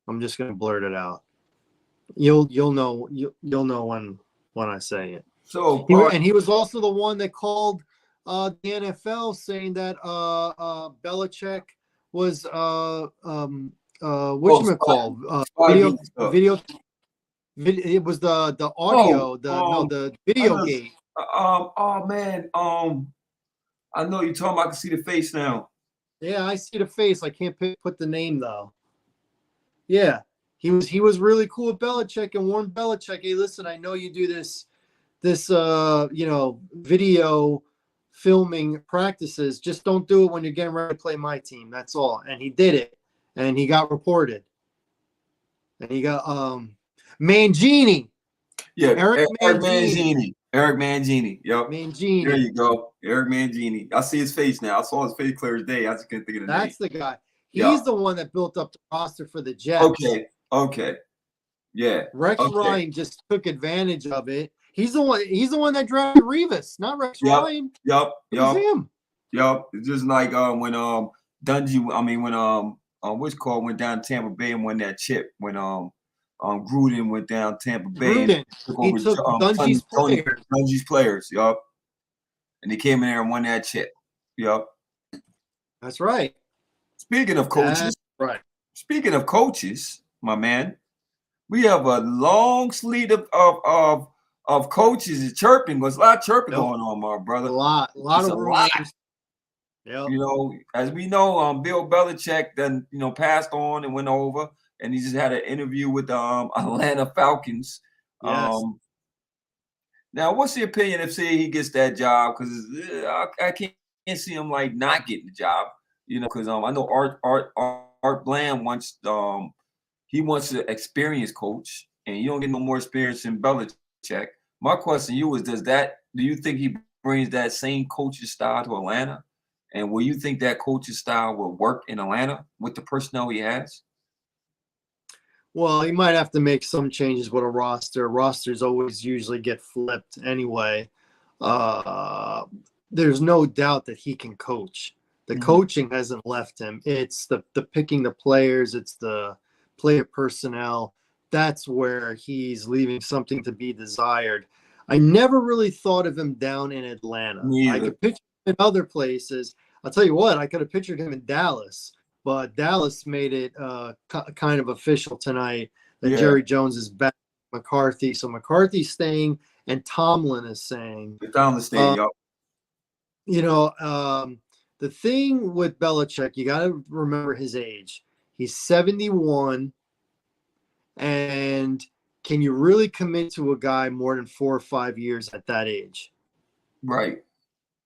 I'm just gonna blurt it out. You'll know when I say it. So He was also the one that called the NFL saying that Belichick was video. It was the audio, the video gate. Oh man, I know you're talking about. I can see the face now. Yeah, I see the face. I can't put the name though. Yeah, he was really cool with Belichick and warned Belichick, hey, listen, I know you do this video filming practices. Just don't do it when you're getting ready to play my team. That's all. And he did it, and he got reported. And he got Mangini. Yeah, Eric Mangini. Eric Mangini. Yep. Mangini. There you go. Eric Mangini. I see his face now. I saw his face clear as day. I just couldn't think of the name. That's the guy. He's the one that built up the roster for the Jets. Okay. Yeah. Rex Ryan just took advantage of it. He's the one that drafted Revis, not Rex Ryan. Yep. It was him. Yep. It's just like when what's called went down to Tampa Bay and won that chip when Gruden went down Tampa Bay. He took Dungy's players. Dungy's players, yup. And he came in there and won that chip. Yup. That's right. Speaking of coaches, That's right. Speaking of coaches, my man, we have a long sleed of coaches chirping. There's a lot of chirping going on, my brother. A lot of rumors. Yep. You know, as we know, Bill Belichick then passed on and went over, and he just had an interview with the Atlanta Falcons. Yes. Now, what's the opinion if say he gets that job? Because I can't see him like not getting the job. Because I know Art Bland wants he wants an experienced coach, and you don't get no more experience than Belichick. My question to you is, do you think he brings that same coaching style to Atlanta? And will you think that coaching style will work in Atlanta with the personnel he has? Well, he might have to make some changes with a roster. Rosters always usually get flipped anyway. There's no doubt that he can coach. The coaching hasn't left him. It's the picking the players. It's the player personnel. That's where he's leaving something to be desired. I never really thought of him down in Atlanta. I could picture him in other places. I'll tell you what, I could have pictured him in Dallas, but Dallas made it kind of official tonight that Jerry Jones is back with McCarthy. So McCarthy's staying, and Tomlin is staying. Tomlin's staying, the thing with Belichick, you got to remember his age. He's 71, and can you really commit to a guy more than 4 or 5 years at that age? Right.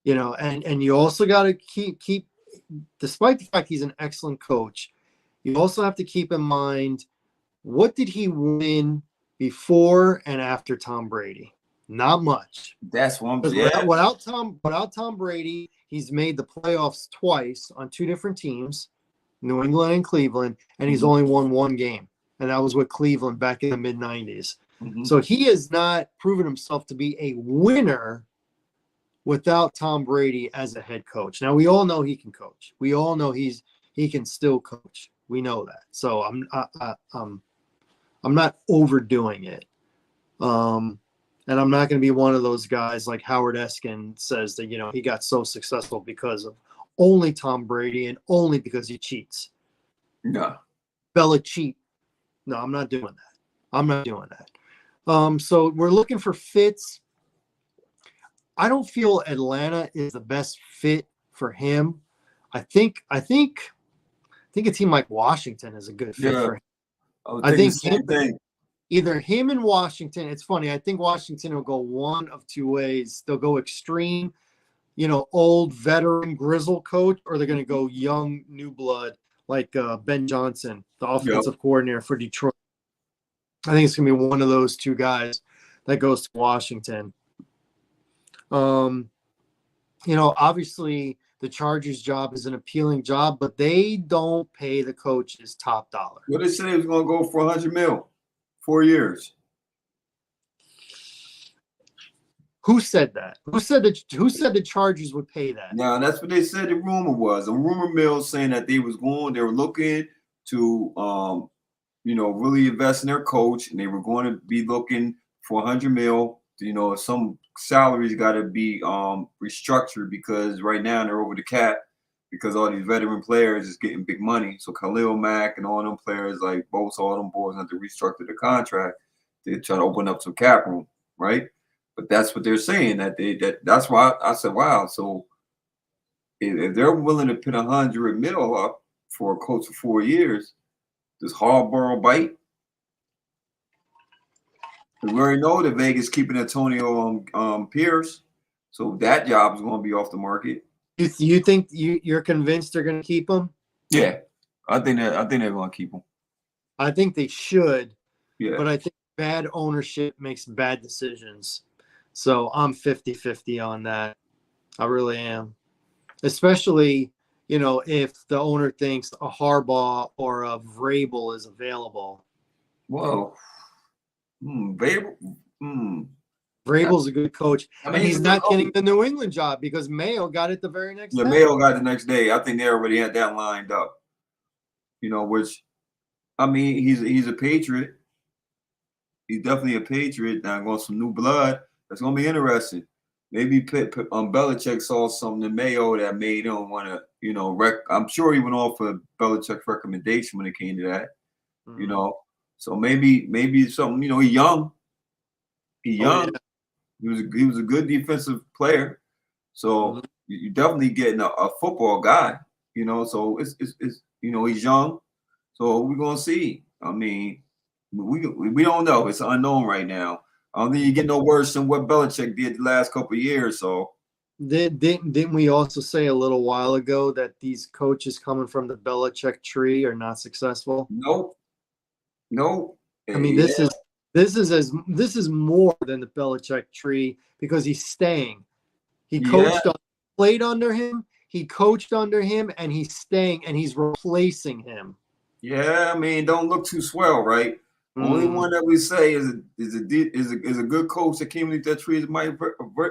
And you also got to keep, despite the fact he's an excellent coach, you also have to keep in mind, what did he win before and after Tom Brady? Not much. That's one. Without Tom Brady, he's made the playoffs twice on 2 different teams, New England and Cleveland, and he's only won 1 game, and that was with Cleveland back in the mid-'90s. So he has not proven himself to be a winner without Tom Brady as a head coach. Now, we all know he can coach. We all know he can still coach. We know that. So I'm not overdoing it. And I'm not going to be one of those guys like Howard Eskin says that, he got so successful because of only Tom Brady and only because he cheats. No. Bella cheat. No, I'm not doing that. I'm not doing that. So we're looking for fits. I don't feel Atlanta is the best fit for him. I think a team like Washington is a good fit for him. I think the same thing. either him and Washington. It's funny. I think Washington will go one of two ways. They'll go extreme, old veteran grizzle coach, or they're going to go young new blood like Ben Johnson, the offensive coordinator for Detroit. I think it's going to be one of those two guys that goes to Washington. Obviously the Chargers job is an appealing job, but they don't pay the coaches top dollar. Well, they said they was going to go for $100 million, 4 years. Who said that? Who said the Chargers would pay that? Now that's what they said. The rumor was a rumor mill saying that they were looking to, really invest in their coach, and they were going to be looking for $100 million. Some salaries got to be restructured because right now they're over the cap because all these veteran players is getting big money. So Khalil Mack and all them players like both all them boys have to restructure the contract to try to open up some cap room, right? But that's what they're saying that's why I said, wow. So if they're willing to put $100 million up for a coach for 4 years, does Harbaugh bite? We already know that Vegas keeping Antonio Pierce, so that job is going to be off the market. You think you're convinced they're going to keep him? Yeah, I think they're going to keep him. I think they should. Yeah, but I think bad ownership makes bad decisions. So I'm 50-50 on that. I really am. Especially, if the owner thinks a Harbaugh or a Vrabel is available. Well, Vrabel's a good coach. And he's not getting the New England job because Mayo got it the very next day. Mayo got it the next day. I think they already had that lined up. Which, he's a Patriot. He's definitely a Patriot. Now going some new blood. That's going to be interesting. Maybe Belichick saw something in Mayo that made him want to, I'm sure he went off for Belichick's recommendation when it came to that, So maybe something, he's young. He's young. Yeah. He was a good defensive player. So you're definitely getting a football guy, So it's he's young. So we're going to see. We don't know. It's unknown right now. I don't think you get no worse than what Belichick did the last couple of years. So didn't we also say a little while ago that these coaches coming from the Belichick tree are not successful? Nope. This is more than the Belichick tree because he's staying. He coached, played under him. He coached under him, and he's staying, and he's replacing him. Yeah, don't look too swell, right? Only one that we say is a good coach that came with that tree is Mike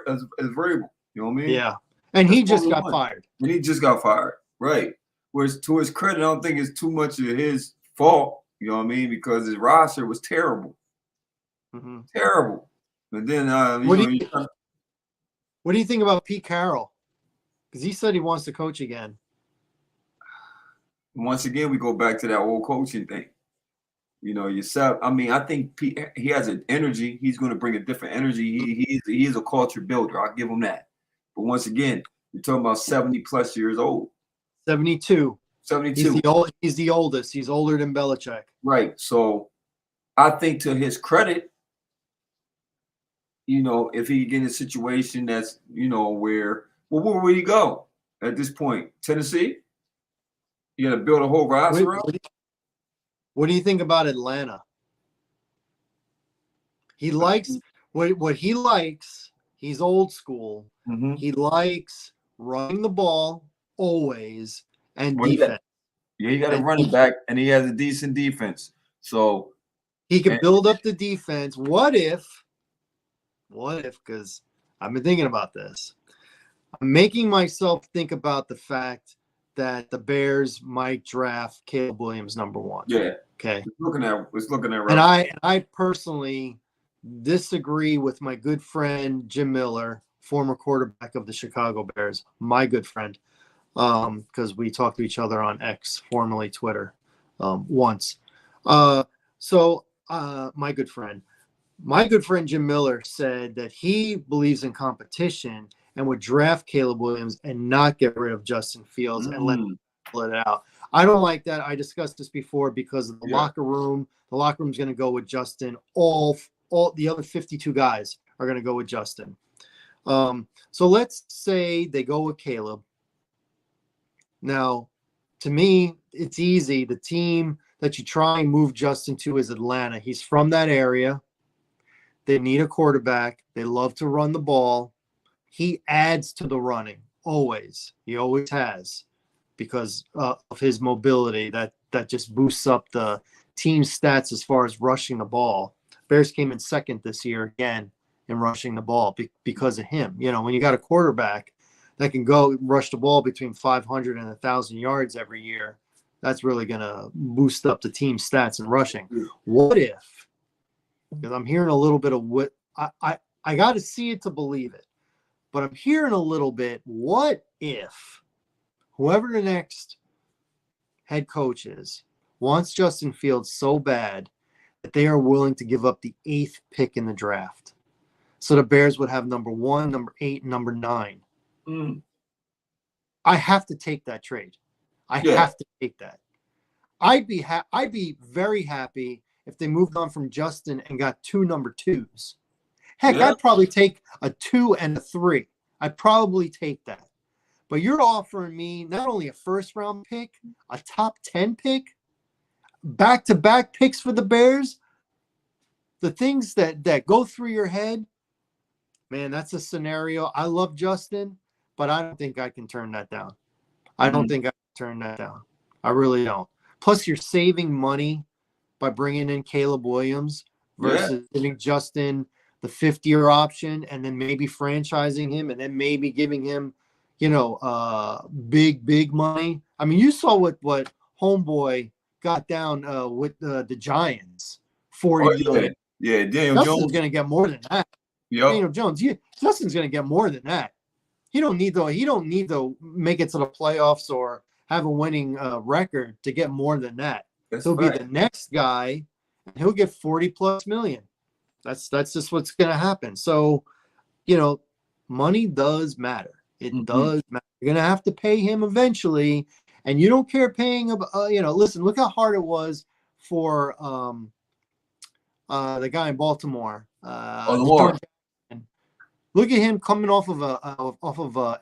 as Vrabel. You know what I mean? Yeah, and he just got fired. And he just got fired, right? Whereas to his credit, I don't think it's too much of his fault. You know what I mean? Because his roster was terrible, terrible. And then what do you think about Pete Carroll? Because he said he wants to coach again. Once again, we go back to that old coaching thing. Yourself. I think Pete, he has an energy. He's going to bring a different energy. He is a culture builder. I'll give him that. But once again, you're talking about 70+ years old. 72. 72. He's the oldest. He's older than Belichick. Right. So I think to his credit, if he get in a situation that's, where would he go at this point? Tennessee? You got to build a whole roster up? What do you think about Atlanta? He likes what he likes. He's old school. Mm-hmm. He likes running the ball always and defense. He got a running back, and he has a decent defense. So he can build up the defense. What if, because I've been thinking about this. I'm making myself think about the fact that the Bears might draft Caleb Williams #1. Yeah. Okay. It's looking at right. And I personally disagree with my good friend Jim Miller, former quarterback of the Chicago Bears, my good friend, because we talked to each other on X, formerly Twitter, once. My good friend Jim Miller said that he believes in competition and would draft Caleb Williams and not get rid of Justin Fields and let him pull it out. I don't like that. I discussed this before because of the Yeah. locker room. The locker room's going to go with Justin. All the other 52 guys are going to go with Justin. So let's say they go with Caleb. Now, to me, it's easy. The team that you try and move Justin to is Atlanta. He's from that area. They need a quarterback. They love to run the ball. He adds to the running, always. He always has, because of his mobility. That just boosts up the team stats as far as rushing the ball. Bears came in second this year again in rushing the ball because of him. You know, when you got a quarterback that can go rush the ball between 500 and 1,000 yards every year, that's really going to boost up the team stats in rushing. What if, because I'm hearing a little bit of what I got to see it to believe it, but I'm hearing a little bit, what if whoever the next head coach is wants Justin Fields so bad that they are willing to give up the 8th pick in the draft? So the Bears would have number 1, number 8, number 9. I have to take that trade. I have to take that. I'd be very happy if they moved on from Justin and got 2 number 2s. Heck, I'd probably take a 2 and a 3. I'd probably take that. But you're offering me not only a first-round pick, a top 10 pick, back-to-back picks for the Bears. The things that go through your head, man, that's a scenario. I love Justin, but I don't think I can turn that down. I don't think I can turn that down. I really don't. Plus, you're saving money by bringing in Caleb Williams versus giving Justin the 5th-year option and then maybe franchising him and then maybe giving him, big money. I mean, you saw what Homeboy got down with the Giants, $40 million. Yeah, Daniel Justin's Jones going to get more than that. Daniel Jones, Justin's going to get more than that. He don't need to make it to the playoffs or have a winning record to get more than that. He'll be the next guy, and he'll get $40+ million. That's just what's going to happen. So, money does matter. It does matter. You're going to have to pay him eventually, and you don't care paying him. Listen, look how hard it was for the guy in Baltimore. Look at him coming off of a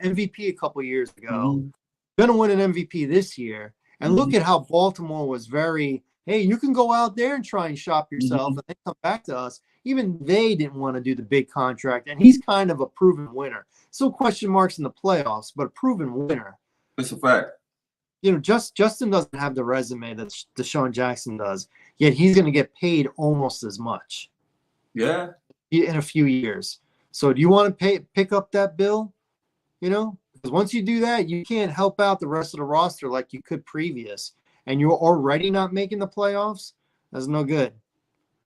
MVP a couple years ago. Going to win an MVP this year, and look at how Baltimore was very. Hey, you can go out there and try and shop yourself, and then come back to us. Even they didn't want to do the big contract, and he's kind of a proven winner. Still question marks in the playoffs, but a proven winner. It's a fact. Justin doesn't have the resume that Deshaun Jackson does, yet he's going to get paid almost as much. Yeah. In a few years. So do you want to pick up that bill? Because once you do that, you can't help out the rest of the roster like you could previous. And you're already not making the playoffs. That's no good.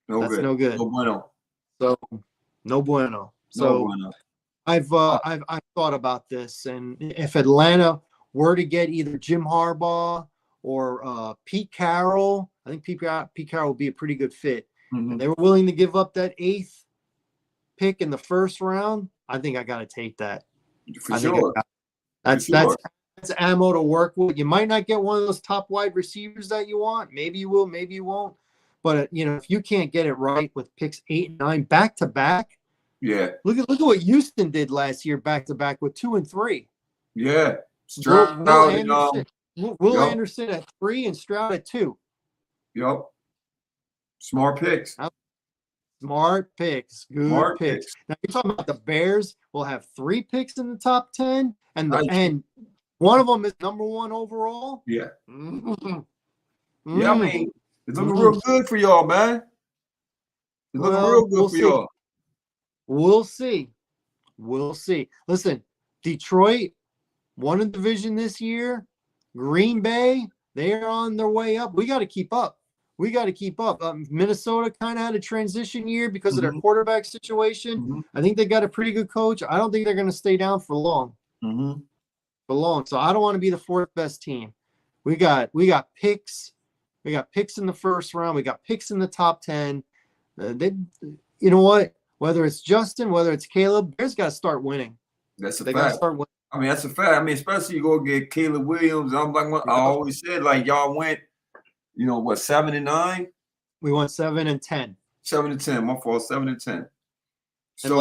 No good. No bueno. So no bueno. So I've thought about this, and if Atlanta were to get either Jim Harbaugh or Pete Carroll, I think Pete Carroll would be a pretty good fit. And they were willing to give up that 8th pick in the first round. I think I got to take that. For sure. That's ammo to work with. You might not get one of those top wide receivers that you want. Maybe you will, maybe you won't. But if you can't get it right with picks 8 and 9 back to back, look at what Houston did last year back to back with 2 and 3. Yeah, Stroud Will Anderson at 3 and Stroud at 2. Yep. Smart picks. Smart picks. Good picks. Now you're talking about the Bears will have 3 picks in the top 10, and one of them is number 1 overall. Yeah. Yeah, I mean, it's looking real good for y'all, man. It's looking real good for y'all. We'll see. Listen, Detroit won a division this year. Green Bay, they are on their way up. We got to keep up. Minnesota kind of had a transition year because of their quarterback situation. I think they got a pretty good coach. I don't think they're going to stay down for long. So I don't want to be the 4th best team. We got picks. We got picks in the first round. We got picks in the top 10. You know what? Whether it's Justin, whether it's Caleb, Bears got to start winning. That's a fact. They got to start winning. I mean, that's a fact. I mean, especially you go get Caleb Williams. I'm like, I always said, like, y'all went, what, 7-9? We went 7-10. 7-10. My fault, 7-10. And So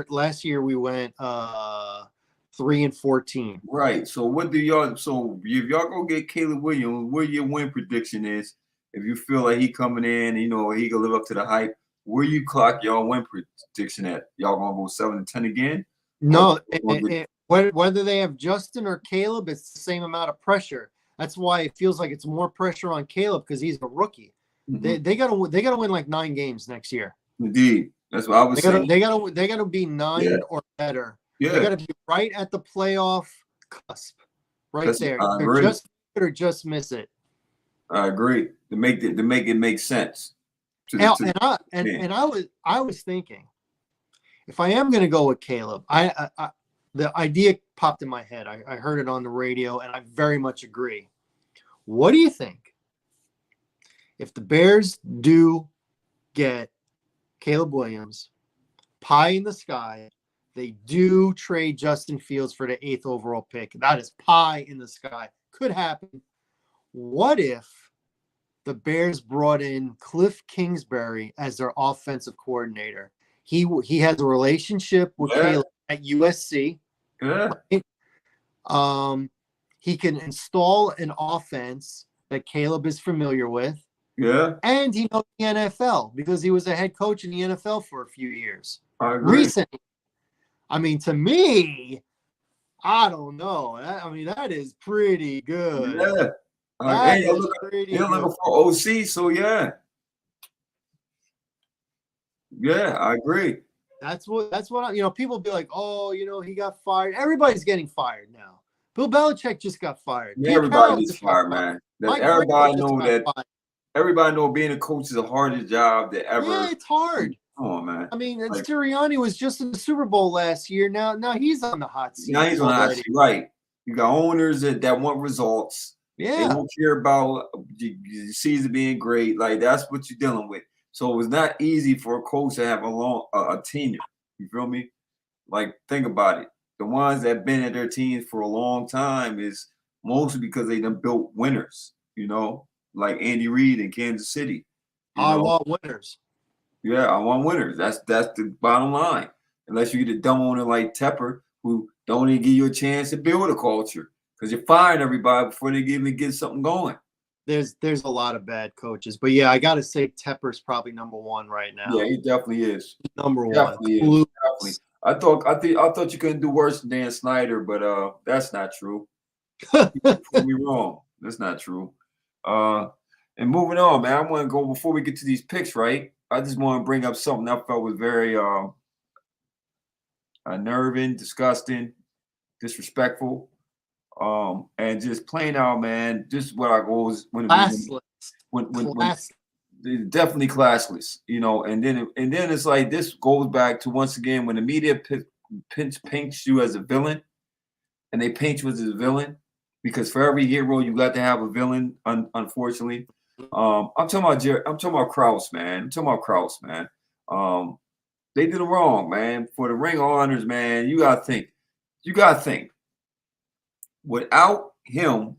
last year we went 3-14. right. So what do y'all? So if y'all go get Caleb Williams, what your win prediction is? If you feel like he coming in, he can live up to the hype. Where you clock y'all win prediction at? Y'all gonna go 7-10 again? No, whether they have Justin or Caleb, it's the same amount of pressure. That's why it feels like it's more pressure on Caleb because he's a rookie. Mm-hmm. They gotta win like 9 games next year. Indeed, that's what I was saying. They gotta be 9 or better. Yeah. They gotta be right at the playoff cusp, right there. I agree. Just or just miss it. I agree. To make it make sense. I was thinking, if I am gonna go with Caleb, the idea popped in my head. I heard it on the radio, and I very much agree. What do you think if the Bears do get Caleb Williams, pie in the sky, they do trade Justin Fields for the 8th overall pick? That is pie in the sky. Could happen. What if the Bears brought in Cliff Kingsbury as their offensive coordinator? He has a relationship with Caleb at USC. Yeah. Right? He can install an offense that Caleb is familiar with. Yeah. And he knows the NFL because he was a head coach in the NFL for a few years. I agree. Recently. I mean, to me, I don't know. That is pretty good. Yeah. You're looking for OC, so yeah. Yeah, I agree. That's what people be like, oh, he got fired. Everybody's getting fired now. Bill Belichick just got fired. Yeah, everybody gets fired, man. Everybody know being a coach is the hardest job that ever. Yeah, it's hard. Come on, man. I mean, Sirianni was just in the Super Bowl last year. Now he's on the hot seat. Now he's on the hot seat, right? You got owners that want results. Yeah. They don't care about the season being great. Like, that's what you're dealing with. So it was not easy for a coach to have a tenure. You feel me? Like, think about it. The ones that have been at their teams for a long time is mostly because they done built winners, like Andy Reid in Kansas City. I want winners. Yeah, I want winners. That's the bottom line. Unless you get a dumb owner like Tepper, who don't even give you a chance to build a culture because you're firing everybody before they even get something going. There's a lot of bad coaches, but yeah, I got to say Tepper's probably number one right now. Yeah, he definitely is. Number definitely one. Is. Definitely. I thought you couldn't do worse than Dan Snyder, but that's not true. You put me wrong. That's not true. And moving on, man. I want to go before we get to these picks, right? I just want to bring up something I felt was very unnerving, disgusting, disrespectful, and just plain out, man. This is what I goes when definitely classless, and then it's like this goes back to once again when the media paints you as a villain, and they paint you as a villain because for every hero you got to have a villain. Unfortunately, I'm talking about Krause, man. They did it wrong, man. For the Ring of Honors, man, you gotta think. Without him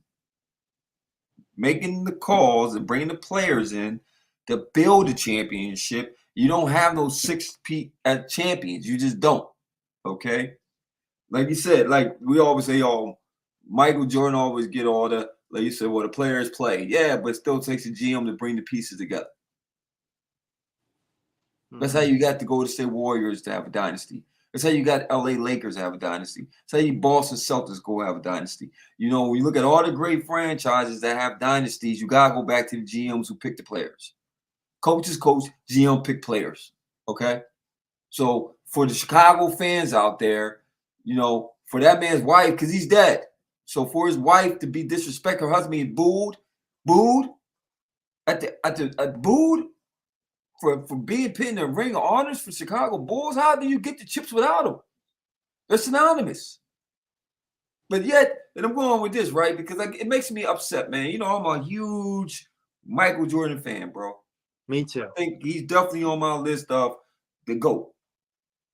making the calls and bringing the players in to build a championship, you don't have no 6 champions. You just don't. Okay? Like you said, like we always say, Michael Jordan always get all the, like you said, the players play. Yeah, but it still takes a GM to bring the pieces together. That's how you got the Golden State Warriors to have a dynasty. That's how you got LA Lakers to have a dynasty. That's how you Boston Celtics go have a dynasty. When you look at all the great franchises that have dynasties, you got to go back to the GMs who pick the players. Coaches coach, GM pick players. Okay? So for the Chicago fans out there, for that man's wife, because he's dead. So for his wife to be disrespected, her husband being booed for being put in the Ring of Honors for Chicago Bulls. How do you get the chips without him? They're synonymous. But yet, and I'm going with this, right? Because it makes me upset, man. I'm a huge Michael Jordan fan, bro. Me too. I think he's definitely on my list of the GOAT.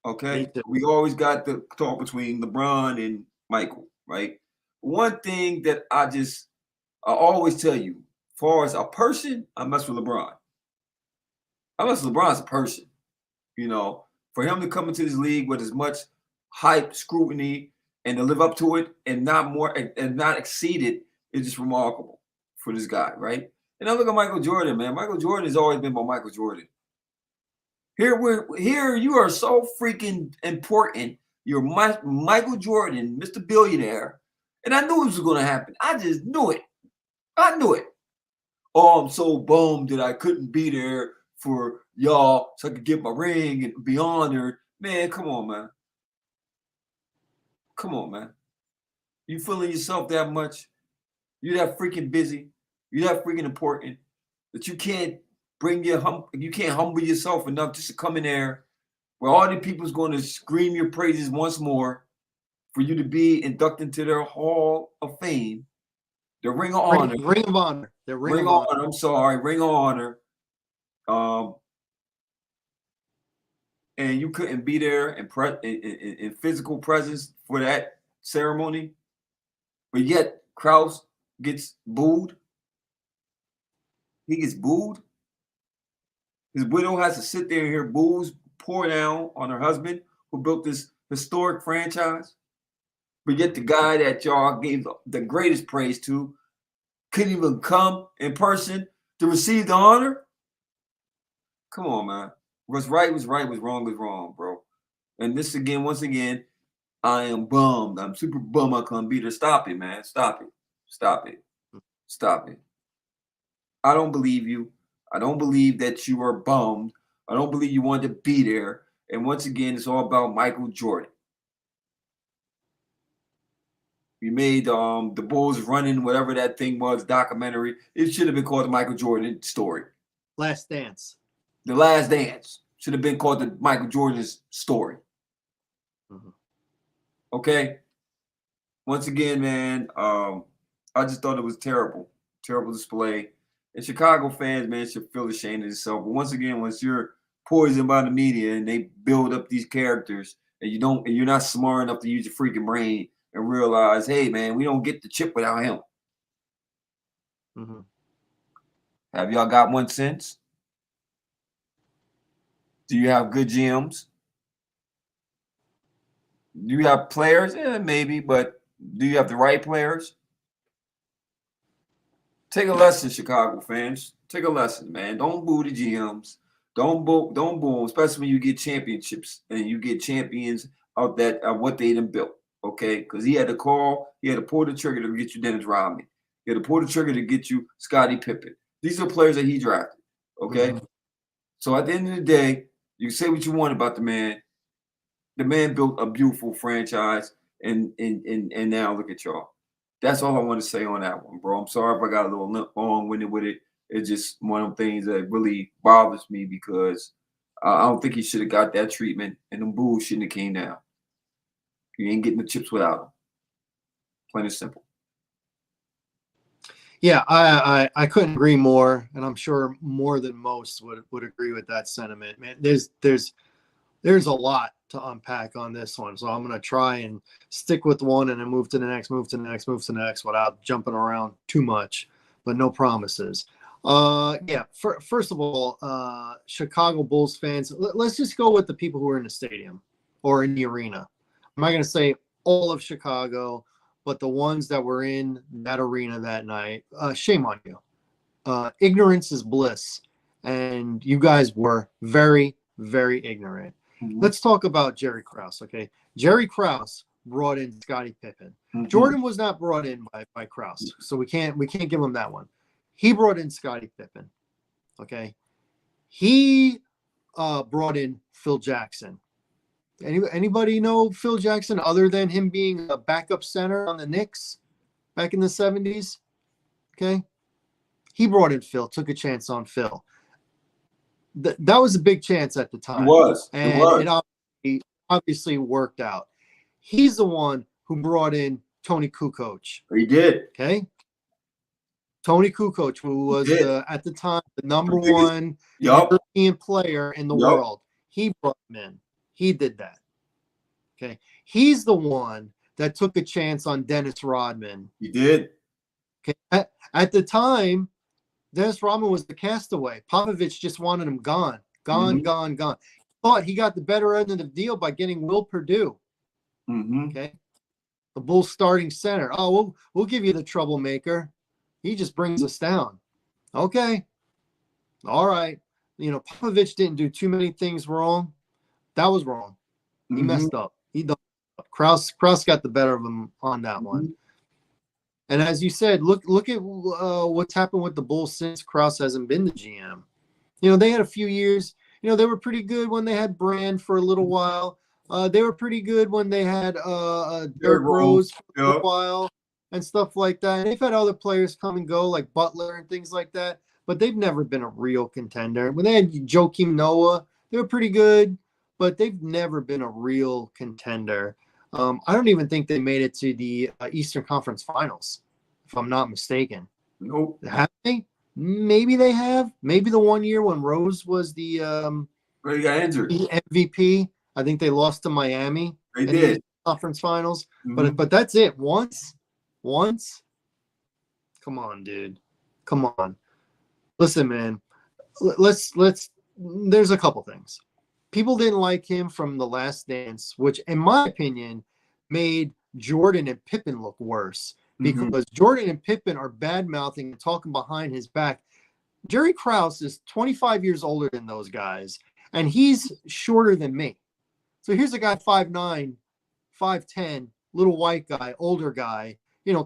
Okay? We always got the talk between LeBron and Michael, right? One thing that I always tell you, as far as a person, I mess with LeBron. I mess with LeBron as a person. You know, for him to come into this league with as much hype, scrutiny, and to live up to it and not exceed it is just remarkable for this guy, right? And I look at Michael Jordan, man. Michael Jordan has always been about Michael Jordan. Here you are so freaking important. You're Michael Jordan, Mr. Billionaire. And I knew this was gonna happen. I just knew it. I knew it. Oh, I'm so bummed that I couldn't be there for y'all so I could get my ring and be honored. Man, come on, man. Come on, man. You feeling yourself that much? You're that freaking busy. You're that freaking important that you can't you can't humble yourself enough just to come in there where all the people's going to scream your praises once more for you to be inducted into their Hall of Fame, the Ring of Honor. Ring of Honor. The Ring of Honor. I'm sorry, Ring of Honor. And you couldn't be there in physical presence for that ceremony, but yet Krause gets booed. He gets booed. His widow has to sit there and hear boos pour down on her husband who built this historic franchise. But yet the guy that y'all gave the greatest praise to couldn't even come in person to receive the honor. Come on, man. What's right was right, what's wrong was wrong, bro. And this again, once again, I am bummed. I'm super bummed I couldn't be there. Stop it, man. Stop it. Stop it. Stop it. I don't believe you. I don't believe that you are bummed. I don't believe you wanted to be there. And once again, it's all about Michael Jordan. You made the Bulls running, whatever that thing was, documentary. It should have been called the Michael Jordan story. Last Dance. The Last Dance should have been called the Michael Jordan's story. Mm-hmm. Okay. Once again, man, I just thought it was terrible display. And Chicago fans, man, should feel ashamed of themselves. But once again, once you're poisoned by the media and they build up these characters, and you're not smart enough to use your freaking brain and realize, hey, man, we don't get the chip without him. Mm-hmm. Have y'all got one since? Do you have good GMs? Do you have players? Yeah, maybe, but do you have the right players? Take a lesson, Chicago fans. Take a lesson, man. Don't boo the GMs. Don't boo them, especially when you get championships and you get champions of what they done built. Okay, because he had to pull the trigger to get you Dennis Rodman. He had to pull the trigger to get you Scottie Pippen. These are players that he drafted. Okay, mm-hmm. So at the end of the day, you can say what you want about the man. The man built a beautiful franchise, and now look at y'all. That's all I want to say on that one, bro. I'm sorry if I got a little long-winded with it. It's just one of them things that really bothers me because I don't think he should have got that treatment, and them boos shouldn't have came down. You ain't getting the chips without him. Plain and simple. Yeah, I couldn't agree more, and I'm sure more than most would agree with that sentiment. Man, there's a lot to unpack on this one, so I'm going to try and stick with one and then move to the next without jumping around too much, but no promises. First of all, Chicago Bulls fans, let's just go with the people who are in the stadium or in the arena. I'm not going to say all of Chicago, but the ones that were in that arena that night. Shame on you. Ignorance is bliss, and you guys were very, very ignorant. Mm-hmm. Let's talk about Jerry Krause, okay? Jerry Krause brought in Scottie Pippen. Mm-hmm. Jordan was not brought in by Krause, so we can't give him that one. He brought in Scottie Pippen, okay? He brought in Phil Jackson. Anybody know Phil Jackson other than him being a backup center on the Knicks back in the 70s? Okay. He brought in Phil, took a chance on Phil. That was a big chance at the time. It was. And it obviously worked out. He's the one who brought in Tony Kukoc. He did. Okay. Tony Kukoc, who was at the time the number one European player in the world. He brought him in. He did that. Okay. He's the one that took a chance on Dennis Rodman. He did. Okay. At the time, Dennis Rodman was the castaway. Popovich just wanted him gone. Gone. Thought he got the better end of the deal by getting Will Perdue. Okay. The Bulls starting center. Oh, we'll give you the troublemaker. He just brings us down. Okay. All right. Popovich didn't do too many things wrong. That was wrong. He messed up. He done up. Krause got the better of him on that one. And as you said, look at what's happened with the Bulls since Krause hasn't been the GM. They had a few years. They were pretty good when they had Brand for a little while. They were pretty good when they had Derrick Rose for a little while and stuff like that. And they've had other players come and go, like Butler and things like that. But they've never been a real contender. When they had Joakim Noah, they were pretty good, but they've never been a real contender. I don't even think they made it to the Eastern Conference Finals, if I'm not mistaken. Nope. Have they? Maybe they have. Maybe the one year when Rose was the he got injured. MVP. I think they lost to Miami. They did. The conference Finals. But that's it. Once. Come on, dude. Come on. Listen, man. Let's. There's a couple things. People didn't like him from The Last Dance, which, in my opinion, made Jordan and Pippen look worse because Jordan and Pippen are bad-mouthing and talking behind his back. Jerry Krause is 25 years older than those guys, and he's shorter than me. So here's a guy 5'9", 5'10", little white guy, older guy,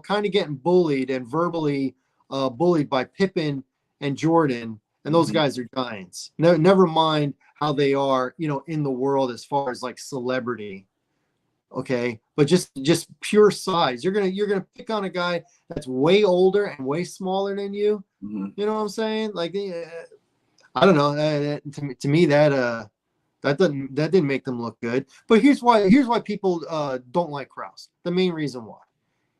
kind of getting bullied and verbally bullied by Pippen and Jordan, and those guys are giants. Never mind how they are, in the world as far as like celebrity. Okay. But just pure size. You're gonna pick on a guy that's way older and way smaller than you. You know what I'm saying? Like, I don't know. To me, that didn't make them look good. But here's why people don't like Krause. The main reason why.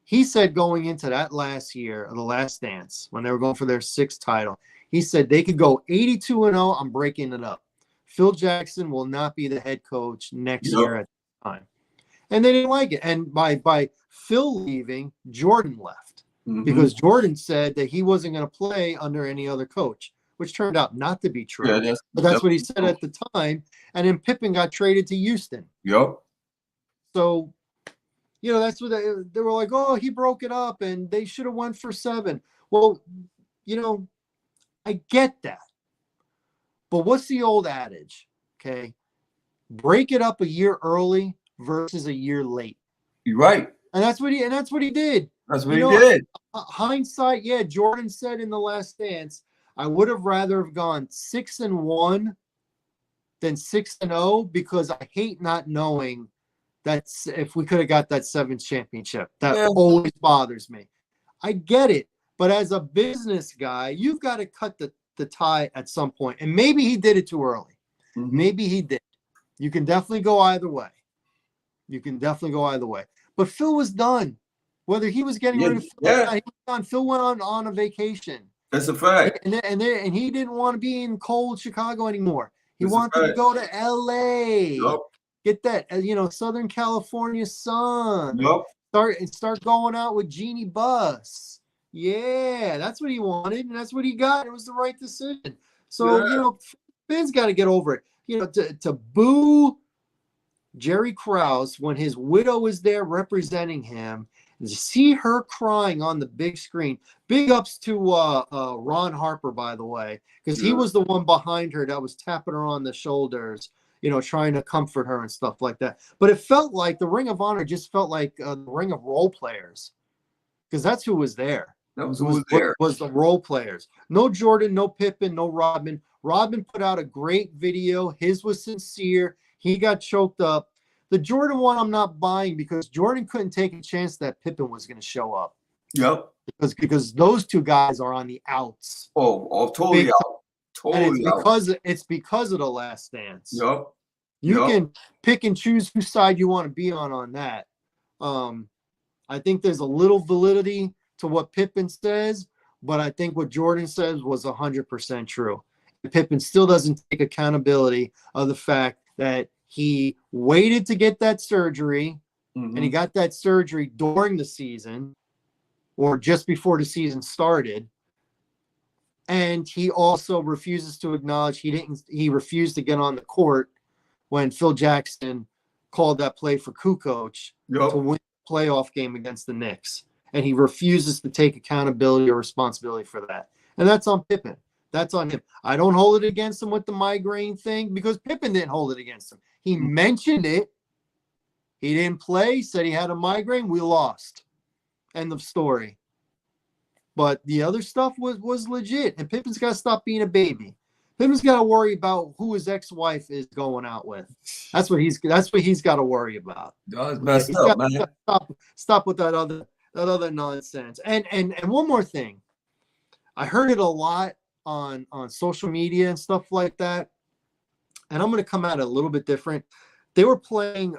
He said going into that last year of The Last Dance, when they were going for their 6th title, he said they could go 82-0. I'm breaking it up. Phil Jackson will not be the head coach next year at the time. And they didn't like it. And by Phil leaving, Jordan left because Jordan said that he wasn't going to play under any other coach, which turned out not to be true. Yeah, but that's what he said at the time. And then Pippen got traded to Houston. Yep. So, that's what they were like, oh, he broke it up and they should have went for 7. Well, I get that. But what's the old adage? Okay. Break it up a year early versus a year late. You're right. And that's what he did. That's what he did. Hindsight, yeah, Jordan said in The Last Dance, I would have rather have gone 6-1 than 6-0 because I hate not knowing that's if we could have got that 7th championship. That always bothers me. I get it. But as a business guy, you've got to cut the tie at some point. And maybe he did it too early. Maybe he did. You can definitely go either way. But Phil was done. Whether he was getting rid of Phil or not, he was done. Phil went on a vacation. That's a fact. And he didn't want to be in cold Chicago anymore. He wanted to go to L.A. Yep. Get that, Southern California sun. Yep. Start going out with Jeannie Buss. Yeah, that's what he wanted, and that's what he got. It was the right decision. So, Finn's got to get over it. To boo Jerry Krause when his widow is there representing him, and to see her crying on the big screen. Big ups to Ron Harper, by the way, because he was the one behind her that was tapping her on the shoulders, trying to comfort her and stuff like that. But it felt like the Ring of Honor just felt like the ring of role players, because that's who was there. That was who was there. Was the role players. No Jordan, no Pippen, no Rodman. Rodman put out a great video. His was sincere. He got choked up. The Jordan one I'm not buying because Jordan couldn't take a chance that Pippen was going to show up. Yep. Because those two guys are on the outs. Oh, totally out. Totally out. It's because of The Last Dance. Yep. You can pick and choose whose side you want to be on that. I think there's a little validity to what Pippen says, but I think what Jordan says was 100% true. Pippen still doesn't take accountability of the fact that he waited to get that surgery and he got that surgery during the season or just before the season started. And he also refuses to acknowledge he refused to get on the court when Phil Jackson called that play for Kukoc to win the playoff game against the Knicks. And he refuses to take accountability or responsibility for that. And that's on Pippen. That's on him. I don't hold it against him with the migraine thing because Pippen didn't hold it against him. He mentioned it. He didn't play, said he had a migraine. We lost. End of story. But the other stuff was legit. And Pippen's got to stop being a baby. Pippen's got to worry about who his ex-wife is going out with. That's what he's got to worry about. That's messed up, man. Stop with that other nonsense. And one more thing. I heard it a lot on social media and stuff like that. And I'm going to come at it a little bit different. They were playing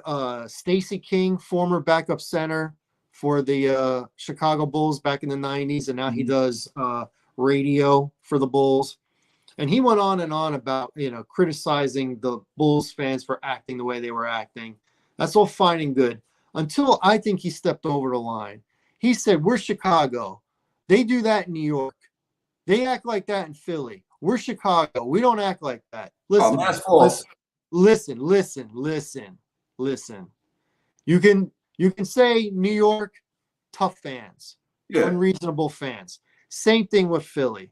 Stacey King, former backup center for the Chicago Bulls back in the 90s, and now he does radio for the Bulls. And he went on and on about, criticizing the Bulls fans for acting the way they were acting. That's all fine and good until I think he stepped over the line. He said, we're Chicago. They do that in New York. They act like that in Philly. We're Chicago. We don't act like that. Listen, that's false. Listen. You can say New York, tough fans, unreasonable fans. Same thing with Philly.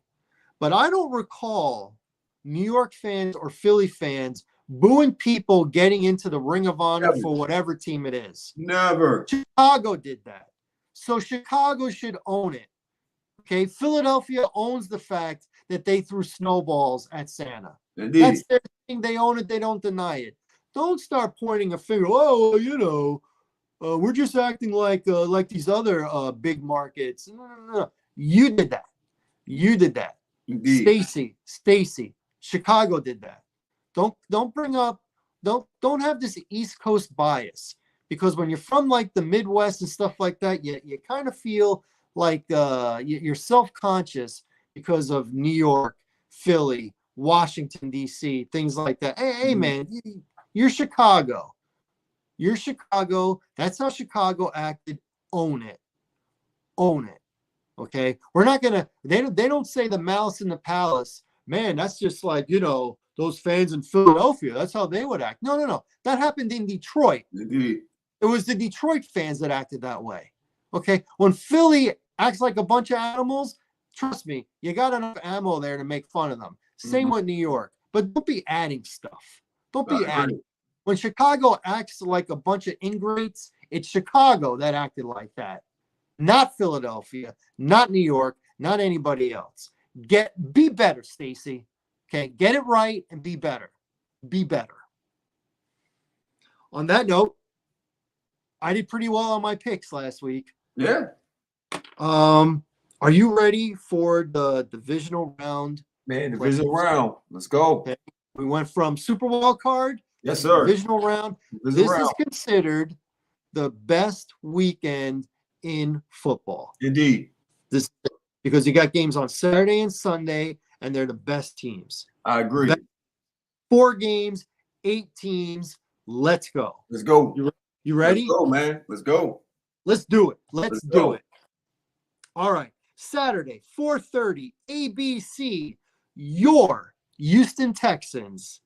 But I don't recall New York fans or Philly fans booing people getting into the Ring of Honor for whatever team it is. Never. Chicago did that. So Chicago should own it. Okay, Philadelphia owns the fact that they threw snowballs at Santa. Indeed. That's their thing. They own it. They don't deny it. Don't start pointing a finger. Oh, we're just acting like these other big markets. No. You did that. Indeed. Stacy, Chicago did that. Don't bring up. Don't have this East Coast bias because when you're from like the Midwest and stuff like that, you kind of feel like you're self-conscious because of New York, Philly, Washington, D.C., things like that. Hey, man, you're Chicago. You're Chicago. That's how Chicago acted. Own it. Okay? We're not going to – they don't say the malice in the palace. Man, that's just like, those fans in Philadelphia. That's how they would act. No. That happened in Detroit. Indeed. It was the Detroit fans that acted that way. Okay? When Philly acts like a bunch of animals, trust me, you got enough ammo there to make fun of them. Same with New York. But don't be adding stuff. Don't be adding. When Chicago acts like a bunch of ingrates, it's Chicago that acted like that. Not Philadelphia, not New York, not anybody else. Be better, Stacy. Okay, get it right and be better. Be better. On that note, I did pretty well on my picks last week. Yeah. Are you ready for the divisional round? Man, divisional round. Let's go. Okay. We went from Super Wild Card. Yes, sir. Divisional round. This is considered the best weekend in football. Indeed. Because you got games on Saturday and Sunday, and they're the best teams. I agree. 4 games, 8 teams. Let's go. Let's go. You ready? Let's go, man. Let's go. Let's do it. Let's do it. All right. Saturday, 4:30, ABC. Your Houston Texans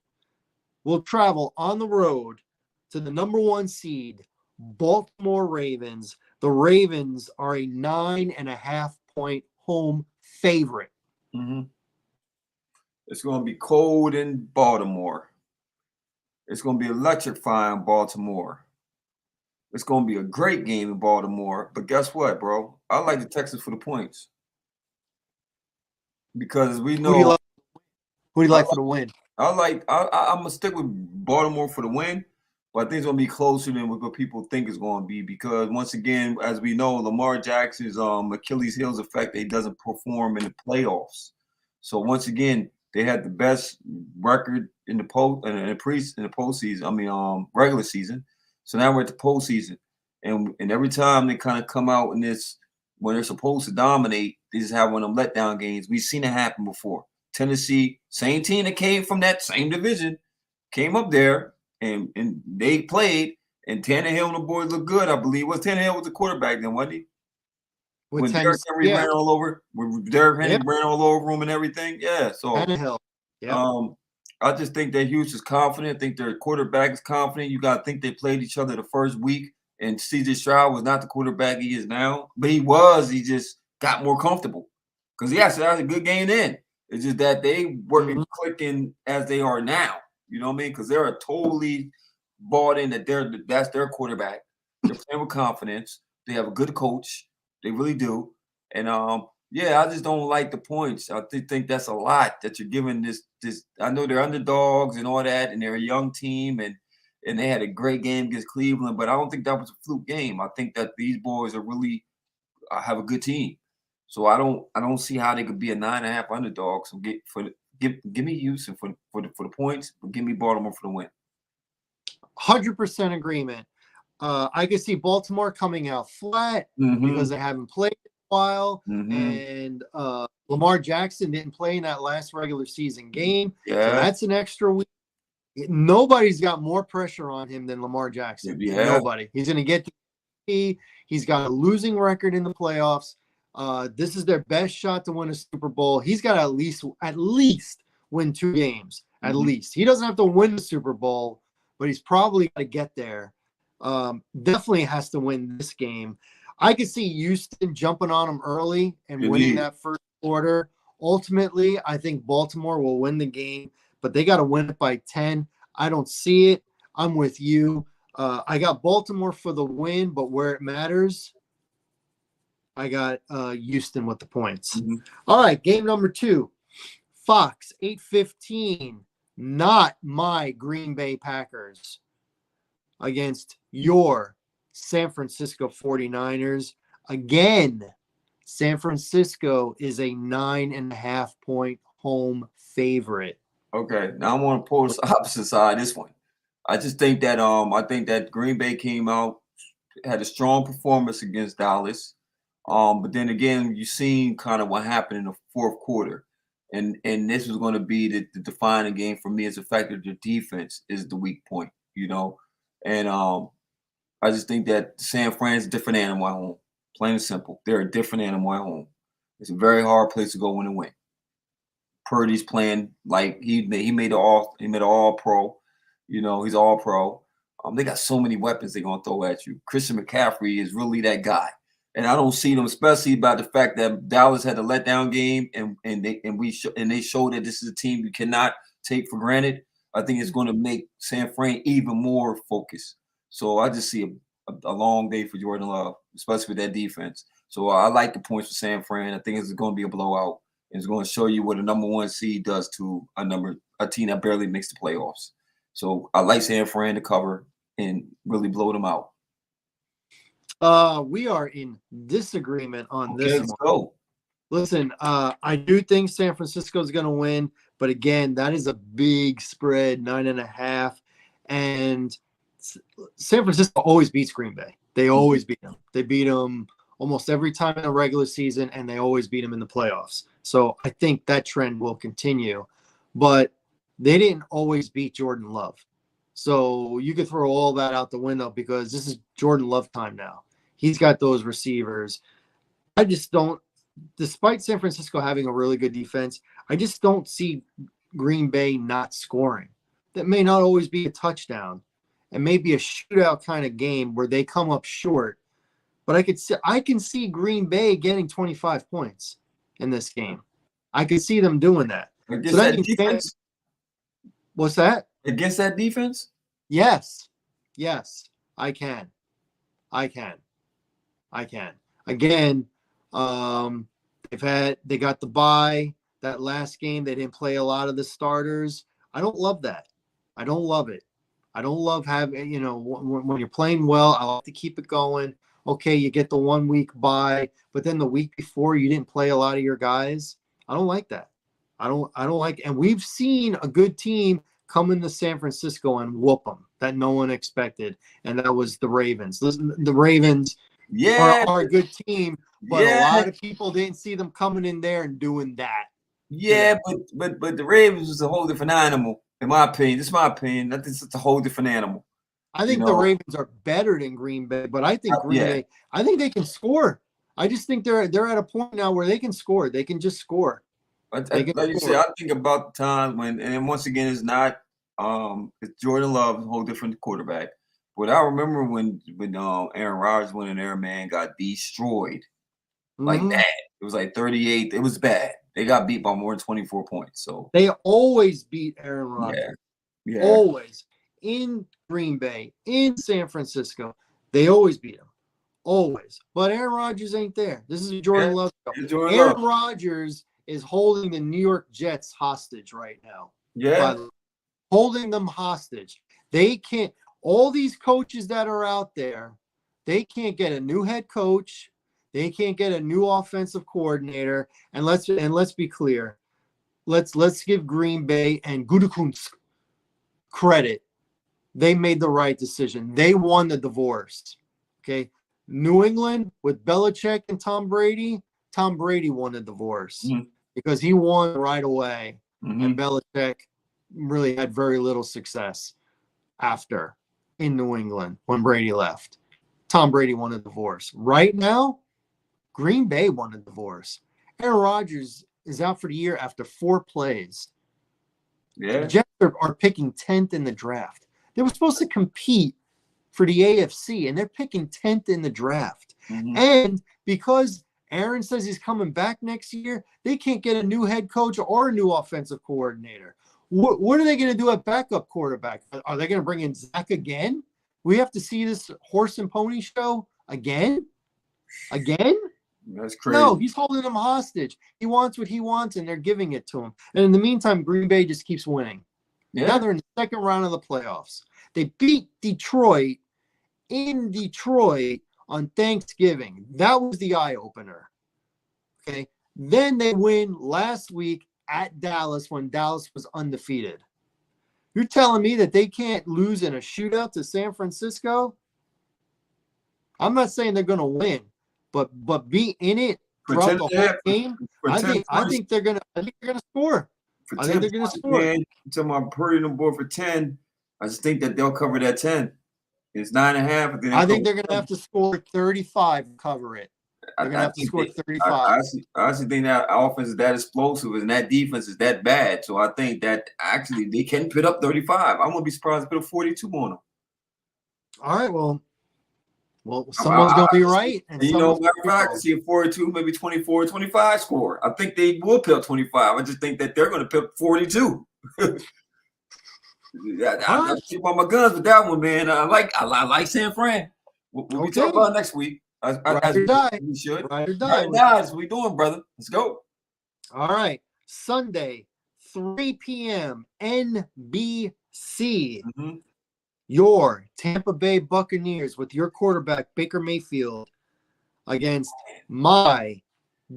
will travel on the road to the number 1 seed, Baltimore Ravens. The Ravens are a 9.5-point home favorite. Mm-hmm. It's going to be cold in Baltimore. It's going to be electrifying Baltimore. It's going to be a great game in Baltimore. But guess what, bro? I like the Texans for the points. Because we know. Who do you like for the win? I'm going to stick with Baltimore for the win. But I think it's going to be closer than what people think it's going to be. Because once again, as we know, Lamar Jackson's Achilles heels effect, he doesn't perform in the playoffs. So once again, they had the best record in the postseason. Regular season. So now we're at the postseason, and every time they kind of come out in this when they're supposed to dominate, they just have one of them letdown games. We've seen it happen before. Tennessee, same team that came from that same division, came up there and they played, And Tannehill and the boys look good, I believe. Tannehill was the quarterback then, wasn't he? with When Derrick Henry yeah, ran all over, when Derrick yeah, Henry ran all over him and everything. Yeah. So Tannehill. Yep. I just think that Houston's confident. I think their quarterback is confident. You got to think they played each other the first week, and C.J. Stroud was not the quarterback he is now, but he was. He just got more comfortable because yes, that was a good game then. It's just that they weren't clicking as they are now. You know what I mean? Because they're totally bought in that that's their quarterback. They're playing with confidence. They have a good coach. They really do. And yeah, I just don't like the points. I think that's a lot that you're giving this. I know they're underdogs and all that, and they're a young team, and they had a great game against Cleveland, but I don't think that was a fluke game. I think that these boys are really have a good team. So I don't see how they could be a 9.5 underdog. So give me Houston for the points, but give me Baltimore for the win. 100% agreement. I could see Baltimore coming out flat because they haven't played in a while, and Lamar Jackson didn't play in that last regular season game, so that's an extra week. Nobody's got more pressure on him than Lamar Jackson. Nobody. He's going to get the He's got a losing record in the playoffs. This is their best shot to win a Super Bowl. He's got to at least win 2 games. At least. He doesn't have to win the Super Bowl, but he's probably got to get there. Definitely has to win this game. I could see Houston jumping on him early and winning that first quarter. Ultimately, I think Baltimore will win the game, but they got to win it by 10. I don't see it. I'm with you. I got Baltimore for the win, but where it matters, I got Houston with the points. All right, game number 2. Fox, 8:15. Not my Green Bay Packers against your San Francisco 49ers. Again, San Francisco is a 9.5-point home favorite. Okay, now I want to pull the opposite side of this one. I just think that I think that Green Bay came out, had a strong performance against Dallas. But then again, you've seen kind of what happened in the fourth quarter. And this was going to be the defining game for me is the fact that the defense is the weak point, you know. And I just think that San Fran's a different animal at home. Plain and simple. They're a different animal at home. It's a very hard place to go in and win. Purdy's playing like he made an all pro. You know, he's all pro. They got so many weapons they're gonna throw at you. Christian McCaffrey is really that guy. And I don't see them, especially about the fact that Dallas had a letdown game, and they showed that this is a team you cannot take for granted. I think it's going to make San Fran even more focused. So I just see a long day for Jordan Love, especially with that defense. So I like the points for San Fran. I think it's going to be a blowout. It's going to show you what a number 1 seed does to a team that barely makes the playoffs. So I like San Fran to cover and really blow them out. We are in disagreement on this let's go. Listen, I do think San Francisco is going to win, but again, that is a big spread, 9.5, and San Francisco always beats Green Bay. They always beat them. They beat them almost every time in the regular season, and they always beat them in the playoffs. So I think that trend will continue, but they didn't always beat Jordan Love. So you could throw all that out the window because this is Jordan Love time now. He's got those receivers. I just don't, despite San Francisco having a really good defense, I just don't see Green Bay not scoring. That may not always be a touchdown. It may be a shootout kind of game where they come up short. But I can see Green Bay getting 25 points in this game. I could see them doing that. Against that defense? What's that? Against that defense? Yes, I can. Again, they got the bye. That last game, they didn't play a lot of the starters. I don't love that. I don't love it. I don't love having, when you're playing well, I like to keep it going. Okay, you get the 1 week bye, but then the week before you didn't play a lot of your guys. I don't like that. I don't like, and we've seen a good team come into San Francisco and whoop them that no one expected, and that was the Ravens. The Ravens are a good team, but a lot of people didn't see them coming in there and doing that. Yeah, but the Ravens was a whole different animal, in my opinion. This is my opinion. I think it's a whole different animal. I You think the know, Ravens are better than Green Bay, but I think Green yeah. Bay, I think they can score. I just think they're at a point now where they can score. They can just score. They can Like you said, score. I think about the time when, and then once again, it's not it's Jordan Love, a whole different quarterback. But I remember when Aaron Rodgers went in there, man, got destroyed like Hmm. bad. It was like 38. It was bad. They got beat by more than 24 points. So They always beat Aaron yeah, Rodgers. yeah, Always. In Green Bay, in San Francisco, they always beat him. Always. But Aaron Rodgers ain't there. This is a yeah. Jordan Love show. It's Jordan Aaron Love. Rodgers is holding the New York Jets hostage right now. By Yeah, the holding them hostage. They can't, all these coaches that are out there, they can't get a new head coach. They can't get a new offensive coordinator. And let's be clear. Let's give Green Bay and Gutekunst credit. They made the right decision. They won the divorce. Okay. New England with Belichick and Tom Brady won the divorce mm-hmm. because he won right away. Mm-hmm. And Belichick really had very little success after in New England when Brady left. Tom Brady won a divorce. Right now, Green Bay won a divorce. Aaron Rodgers is out for the year after 4 plays. Yeah, Jets are picking 10th in the draft. They were supposed to compete for the AFC, and they're picking 10th in the draft. mm-hmm. And because Aaron says he's coming back next year, they can't get a new head coach or a new offensive coordinator. What are they going to do at backup quarterback? Are they going to bring in Zach again? We have to see this horse and pony show again? Again? That's crazy. No, he's holding them hostage. He wants what he wants, and they're giving it to him. And in the meantime, Green Bay just keeps winning. Yeah, Now they're in the second round of the playoffs. They beat Detroit in Detroit on Thanksgiving. That was the eye opener. Okay. Then they win last week at Dallas when Dallas was undefeated. You're telling me that they can't lose in a shootout to San Francisco? I'm not saying they're going to win, but be in it for throughout 10 the and a whole half, game. for I 10 think points, I think they're going to score. for I 10 think they're going to points, score. man. Until my putting them board for 10, I just think that they'll cover that 10. It's 9.5. Then I think they're going to have to score 35 to cover it. They're going to have to score 35. I actually think that offense is that explosive and that defense is that bad. So I think that actually they can put up 35. I won't be surprised to put a 42 on them. All right, well, someone's going to be right. And you know, matter of fact, I see a 42, maybe 24, 25 score. I think they will put up 25. I just think that they're going to put 42. I keep on my guns with that one, man. I like San Fran. We'll be talking about next week. Ride or die. We should. Ride or die. That's what we doing, brother. Let's go. All right. Sunday, 3 p.m. NBC. Mm-hmm. Your Tampa Bay Buccaneers with your quarterback, Baker Mayfield, against my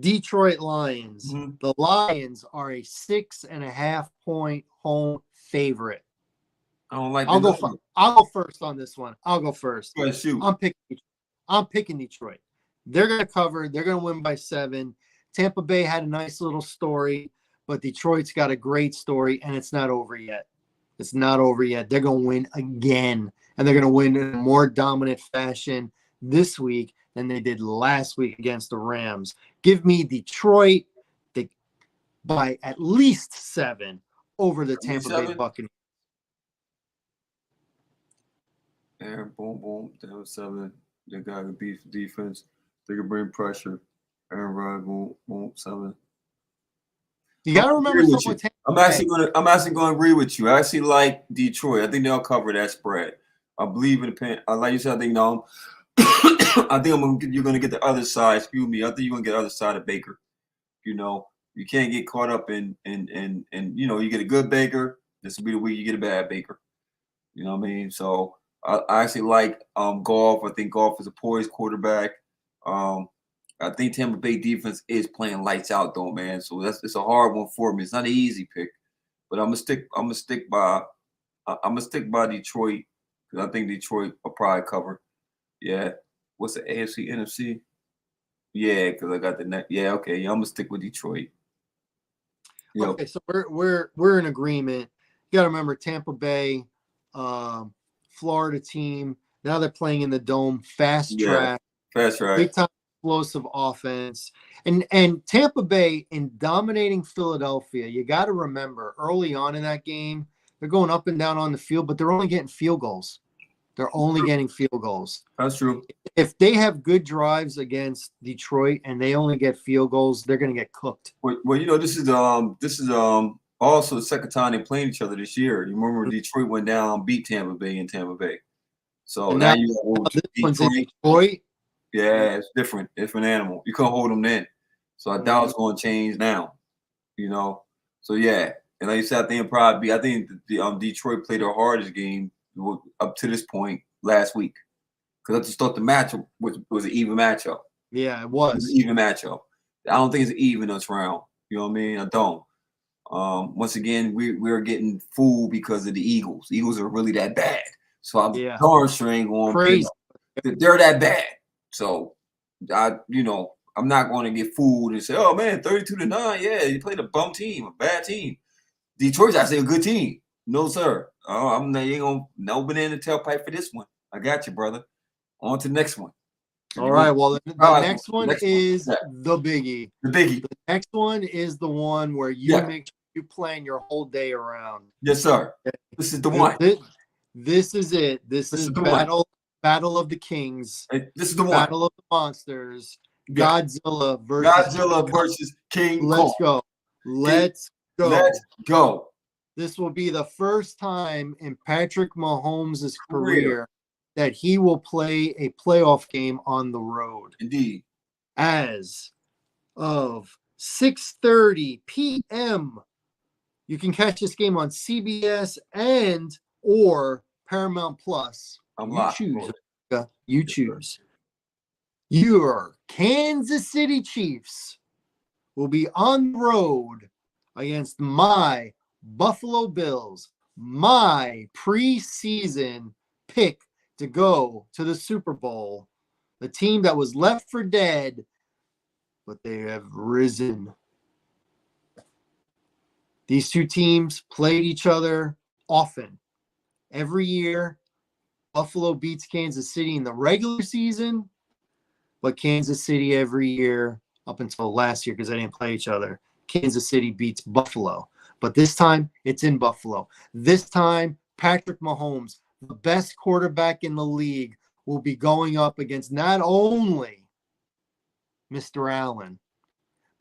Detroit Lions. Mm-hmm. The Lions are a 6.5-point home favorite. I don't like. I'll go first on this one. I'll go first. Go ahead, shoot. I'm picking Detroit. They're going to cover. They're going to win by 7. Tampa Bay had a nice little story, but Detroit's got a great story, and it's not over yet. It's not over yet. They're going to win again, and they're going to win in a more dominant fashion this week than they did last week against the Rams. Give me Detroit by at least 7 over the Tampa Bay Buccaneers. And boom, boom, down 7. They got to beat the defense. They can bring pressure. Aaron Rodgers, boom, boom, 7. You got to remember something. I'm actually going to agree with you. I actually like Detroit. I think they'll cover that spread. I believe in the pen. Like you said, I think I think you're going to get the other side. Excuse me. I think you're going to get the other side of Baker. You know, you can't get caught up in you know, you get a good Baker. This will be the week you get a bad Baker. You know what I mean? So I actually like Goff. I think Goff is a poised quarterback. I think Tampa Bay defense is playing lights out though, man. So it's a hard one for me. It's not an easy pick, but I'm gonna stick by Detroit because I think Detroit will probably cover. Yeah. What's the AFC NFC? Yeah, because I got the net. Yeah, okay. Yeah, I'm gonna stick with Detroit. Yep. Okay, so we're in agreement. You got to remember Tampa Bay Florida team. Now they're playing in the dome, fast Yeah, track, that's right. big time explosive offense. And Tampa Bay in dominating Philadelphia, you got to remember early on in that game, they're going up and down on the field, but they're only getting field goals. They're only getting field goals. That's true. If they have good drives against Detroit and they only get field goals, they're going to get cooked. Well, this is also the second time they played each other this year. You remember Detroit went down, beat Tampa Bay in Tampa Bay. So And now now, you now got this one's in Detroit. Yeah, it's different animal. You couldn't hold them then. So I doubt it's going to change now. So yeah, and like you said, I think the Detroit played their hardest game up to this point last week, because I just thought the matchup was an even matchup. Yeah, it It was was. an even matchup. I don't think it's even this round. You know what I mean? I don't. Once again, we're getting fooled because of the Eagles. The Eagles are really that bad. So I'm darn sure ain't going crazy. They're that bad. So I'm not going to get fooled and say, oh man, 32-9. Yeah, you played a bum team, a bad team. Detroit's actually a good team. No, sir. I'm not ain't gonna no banana tailpipe for this one. I got you, brother. On to the next one. All right. Well, the next one is the biggie. The biggie. The next one is the one where you make sure you plan your whole day around. Yes, sir. This is the one. This is it. This is Battle of the Kings. This is the one. Battle of the Monsters. Yeah. Godzilla versus King Kong. Let's go. Let's go. Let's go. This will be the first time in Patrick Mahomes' career that he will play a playoff game on the road. Indeed. As of 6:30 p.m. You can catch this game on CBS and or Paramount Plus. You choose. Your Kansas City Chiefs will be on the road against my Buffalo Bills, my preseason pick to go to the Super Bowl, the team that was left for dead, but they have risen. These two teams played each other often. Every year, Buffalo beats Kansas City in the regular season, but Kansas City every year, up until last year because they didn't play each other, Kansas City beats Buffalo. But this time, it's in Buffalo. This time, Patrick Mahomes, the best quarterback in the league, will be going up against not only Mr. Allen,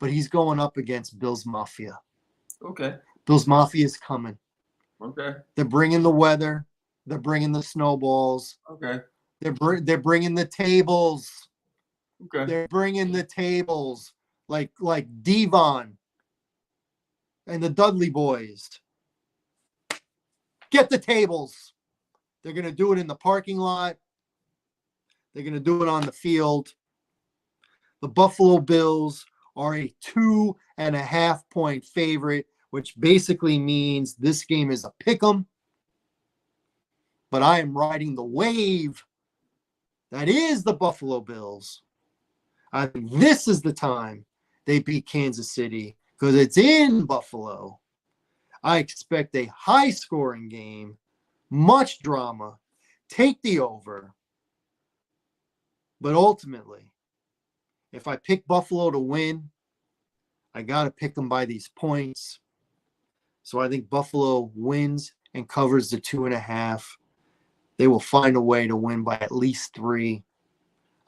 but he's going up against Bills Mafia. Okay. Bills Mafia is coming. Okay. They're bringing the weather. They're bringing the snowballs. Okay. They're bringing the tables. Okay. They're bringing the tables like Devon and the Dudley boys. Get the tables. They're going to do it in the parking lot. They're going to do it on the field. The Buffalo Bills are a 2.5-point favorite, which basically means this game is a pick 'em. But I am riding the wave that is the Buffalo Bills. I think this is the time they beat Kansas City because it's in Buffalo. I expect a high-scoring game, much drama, take the over. But ultimately, if I pick Buffalo to win, I got to pick them by these points. So I think Buffalo wins and covers the 2.5. They will find a way to win by at least 3.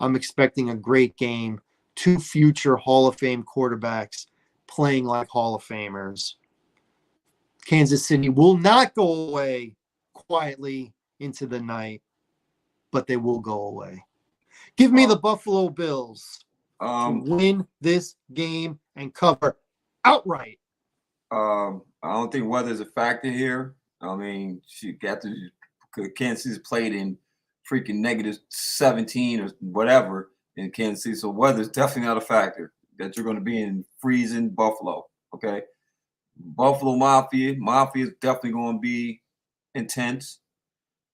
I'm expecting a great game. 2 future Hall of Fame quarterbacks playing like Hall of Famers. Kansas City will not go away quietly into the night, but they will go away. Give me the Buffalo Bills to win this game and cover outright. I don't think weather's a factor here. I mean, Kansas City's played in freaking -17 or whatever in Kansas City, so weather's definitely not a factor. That you're going to be in freezing Buffalo. Okay, Buffalo Mafia is definitely going to be intense.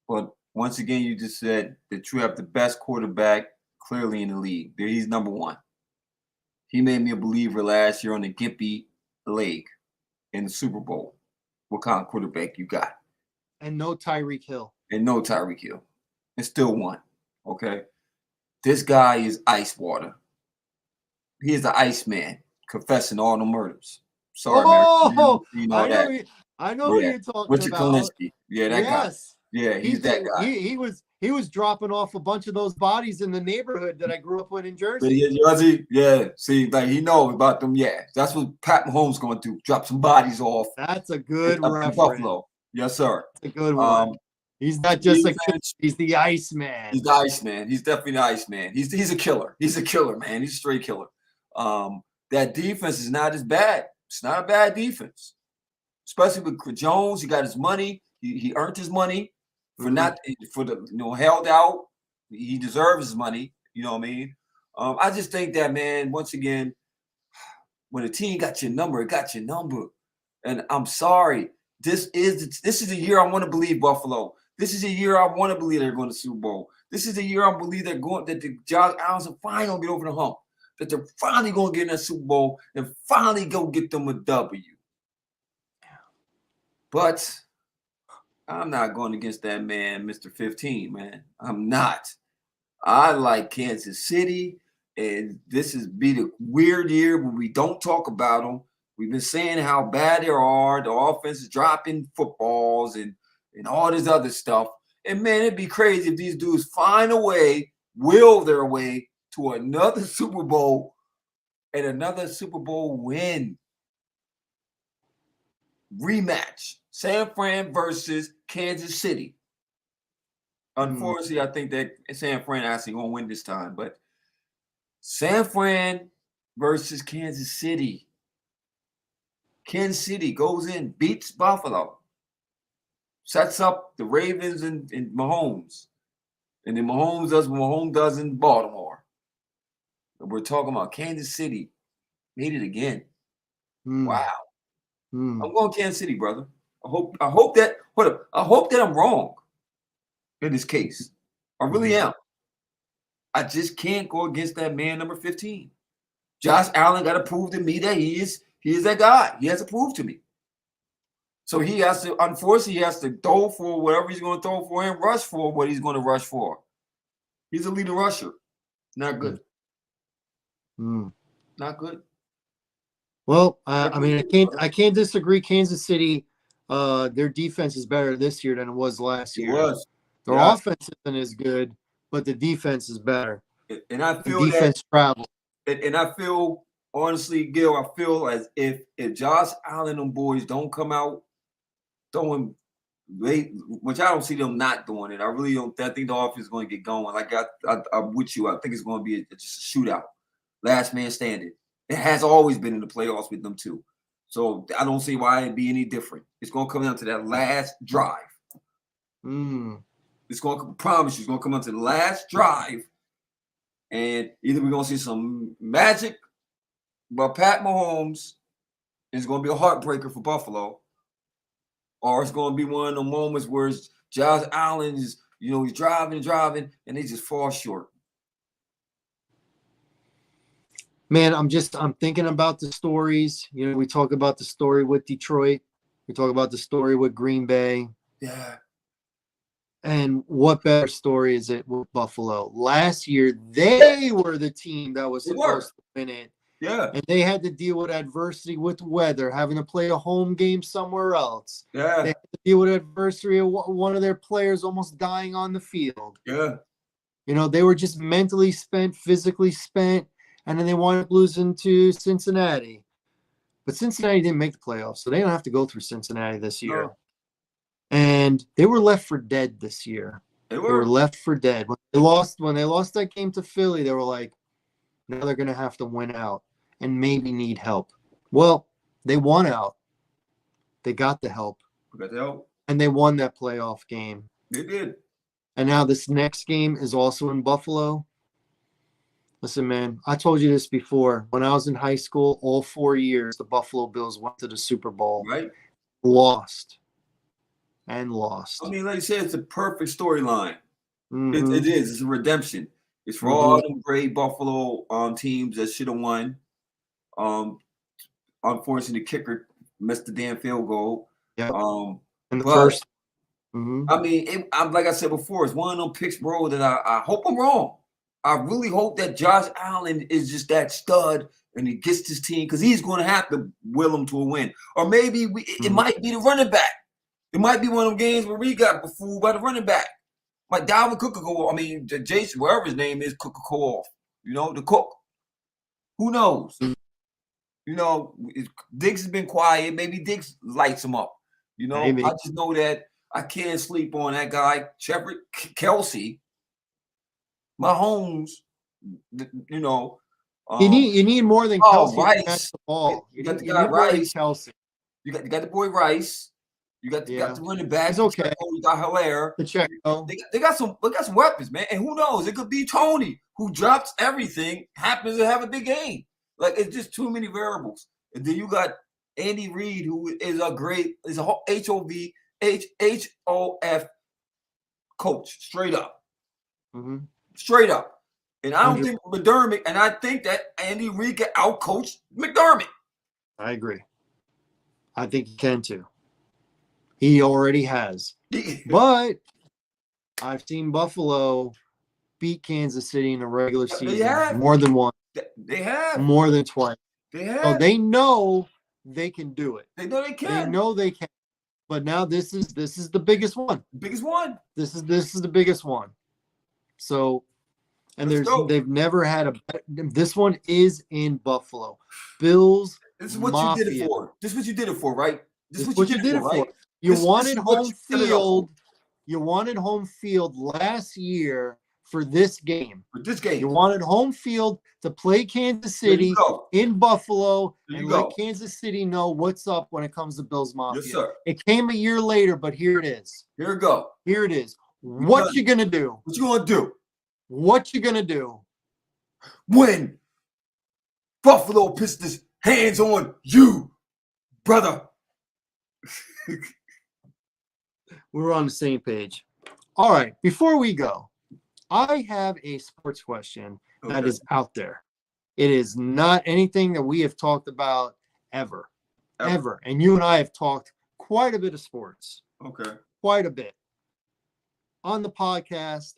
But once again, you just said that you have the best quarterback clearly in the league. He's number 1. He made me a believer last year on the Gimpy leg in the Super Bowl. What kind of quarterback you got? And no Tyreek Hill. and no Tyreek Hill, and still won. Okay, this guy is ice water. He is the Iceman, confessing all the murders. Sorry, Mary. Oh, You know I know. that. I know who Yeah, you're talking Richard about. Kalinsky. Yeah, that guy. Yes, Yeah, he he's that did. guy. He was dropping off a bunch of those bodies in the neighborhood that I grew up with in Jersey. Yeah. See, like he knows about them. Yeah, that's what Pat Mahomes going to do. Drop some bodies off That's a good up in reference. Buffalo. Yes, sir. That's a good one. He's not just a killer. He's the Iceman. He's the Iceman. He's definitely the Iceman. He's a killer. He's a killer, man. He's a straight killer. That defense is not as bad. It's not a bad defense, especially with Jones. He got his money. He earned his money for not for the held out. He deserves his money. You know what I mean? I just think that, man, once again, when a team got your number, it got your number. And I'm sorry. This is the year I want to believe Buffalo. This is a year I want to believe they're going to the Super Bowl. This is the year I believe that the Josh Allen's are finally going to get over the hump. That they're finally going to get in that Super Bowl and finally go get them a W. But I'm not going against that man, Mr. 15, man. I'm not. I like Kansas City, and this is be the weird year when we don't talk about them. We've been saying how bad they are. The offense is dropping footballs and all this other stuff. And, man, it'd be crazy if these dudes find a way, will their way to another Super Bowl and another Super Bowl win. Rematch. San Fran versus Kansas City. Unfortunately, I think that San Fran actually going to win this time. But San Fran versus Kansas City. Kansas City goes in, beats Buffalo, sets up the Ravens and Mahomes. And then Mahomes does what Mahomes does in Baltimore. And we're talking about Kansas City. Made it again. Wow. I'm going Kansas City, brother. I hope that I'm wrong in this case. I really am. I just can't go against that man, number 15. Josh Allen got to prove to me that he is that guy. He has to prove to me. So he has to, unfortunately, he has to throw for whatever he's going to throw for and rush for what he's going to rush for. He's a leading rusher. Not good. Not good. Well, I mean, I can't disagree. Kansas City, their defense is better this year than it was last year. Their offense isn't as good, but the defense is better. And I feel the defense travels. And I feel, honestly, Gil, I feel as if Josh Allen and them boys don't come out throwing late, which I don't see them not doing it. I really don't. I think the offense is going to get going. Like I'm with you. I think it's going to be just a shootout, last man standing. It has always been in the playoffs with them too. So I don't see why it'd be any different. It's going to come down to that last drive. It's going to promise you. It's going to come down to the last drive, and either we're going to see some magic by Pat Mahomes. It's going to be a heartbreaker for Buffalo. Or it's going to be one of the moments where Josh Allen is, he's driving, and they just fall short. Man, I'm thinking about the stories. We talk about the story with Detroit. We talk about the story with Green Bay. Yeah. And what better story is it with Buffalo? Last year, they were the team that was supposed to win it. Yeah. And they had to deal with adversity with weather, having to play a home game somewhere else. Yeah. They had to deal with adversity of one of their players almost dying on the field. Yeah. They were just mentally spent, physically spent, and then they wound up losing to Cincinnati. But Cincinnati didn't make the playoffs, so they don't have to go through Cincinnati this year. No. And they were left for dead this year. They were left for dead. When they lost that game to Philly, they were like, now they're going to have to win out and maybe need help. Well, they won out. They got the help. And they won that playoff game. They did. And now this next game is also in Buffalo. Listen, man, I told you this before. When I was in high school, all 4 years, the Buffalo Bills went to the Super Bowl. Right. Lost. I mean, like you said, it's a perfect storyline. It is. It's a redemption. It's for all them great Buffalo teams that should have won. Unfortunately, the kicker missed the damn field goal. Yeah. In the first. Mhm. I mean, I'm like I said before, it's one of them picks, bro, that I hope I'm wrong. I really hope that Josh Allen is just that stud and he gets his team because he's going to have to will him to a win. Or maybe it might be the running back. It might be one of them games where we got fooled by the running back. Like Dalvin Cook could go. I mean, Jason, wherever his name is, could go off. You know, the cook. Who knows? You know, Diggs has been quiet. Maybe Diggs lights him up. You know, Maybe. I just know that I can't sleep on that guy, Shepard, Kelsey, Mahomes. You know, You need more than oh Kelsey to catch Rice. the ball. You got the You guy need more than Rice. Kelsey. You got the boy Rice. You got Yeah. the running back. He's okay. You got Hilaire. Pacheco. They got some weapons, man. And who knows? It could be Tony who drops everything, happens to have a big game. Like it's just too many variables. And then you got Andy Reid, who is a HOF coach, straight up. Mhm. Straight up. And I don't 100. think McDermott, and I think that Andy Reid can outcoach McDermott. I agree. I think he can too. He already has. But I've seen Buffalo beat Kansas City in the regular season more than once, They have. more than twice. They So have. they know they can do it. They know they They can. know they can. But now this is the biggest one. The biggest one. This is the biggest one. So, and Let's go. they've never had a. This one is in Buffalo. Bills. This is what Mafia. you did it for. This is what you did it for, right? This is what you did it for. Right? You This wanted is what home you set it up for. field. You wanted home field last year for this game. For this game. You wanted home field to play Kansas There you City go. in Buffalo There and you let go. Kansas City know what's up when it comes to Bills Mafia. Yes, sir. It came a year later, but here it is. Here we go. Here it is. What done you gonna do? What you gonna do? What you gonna do? When Buffalo puts his hands on you, brother. We're on the same page. All right. Before we go, I have a sports question that Okay. is out there. It is not anything that we have talked about ever. And you and I have talked quite a bit of sports, Okay. quite a bit on the podcast,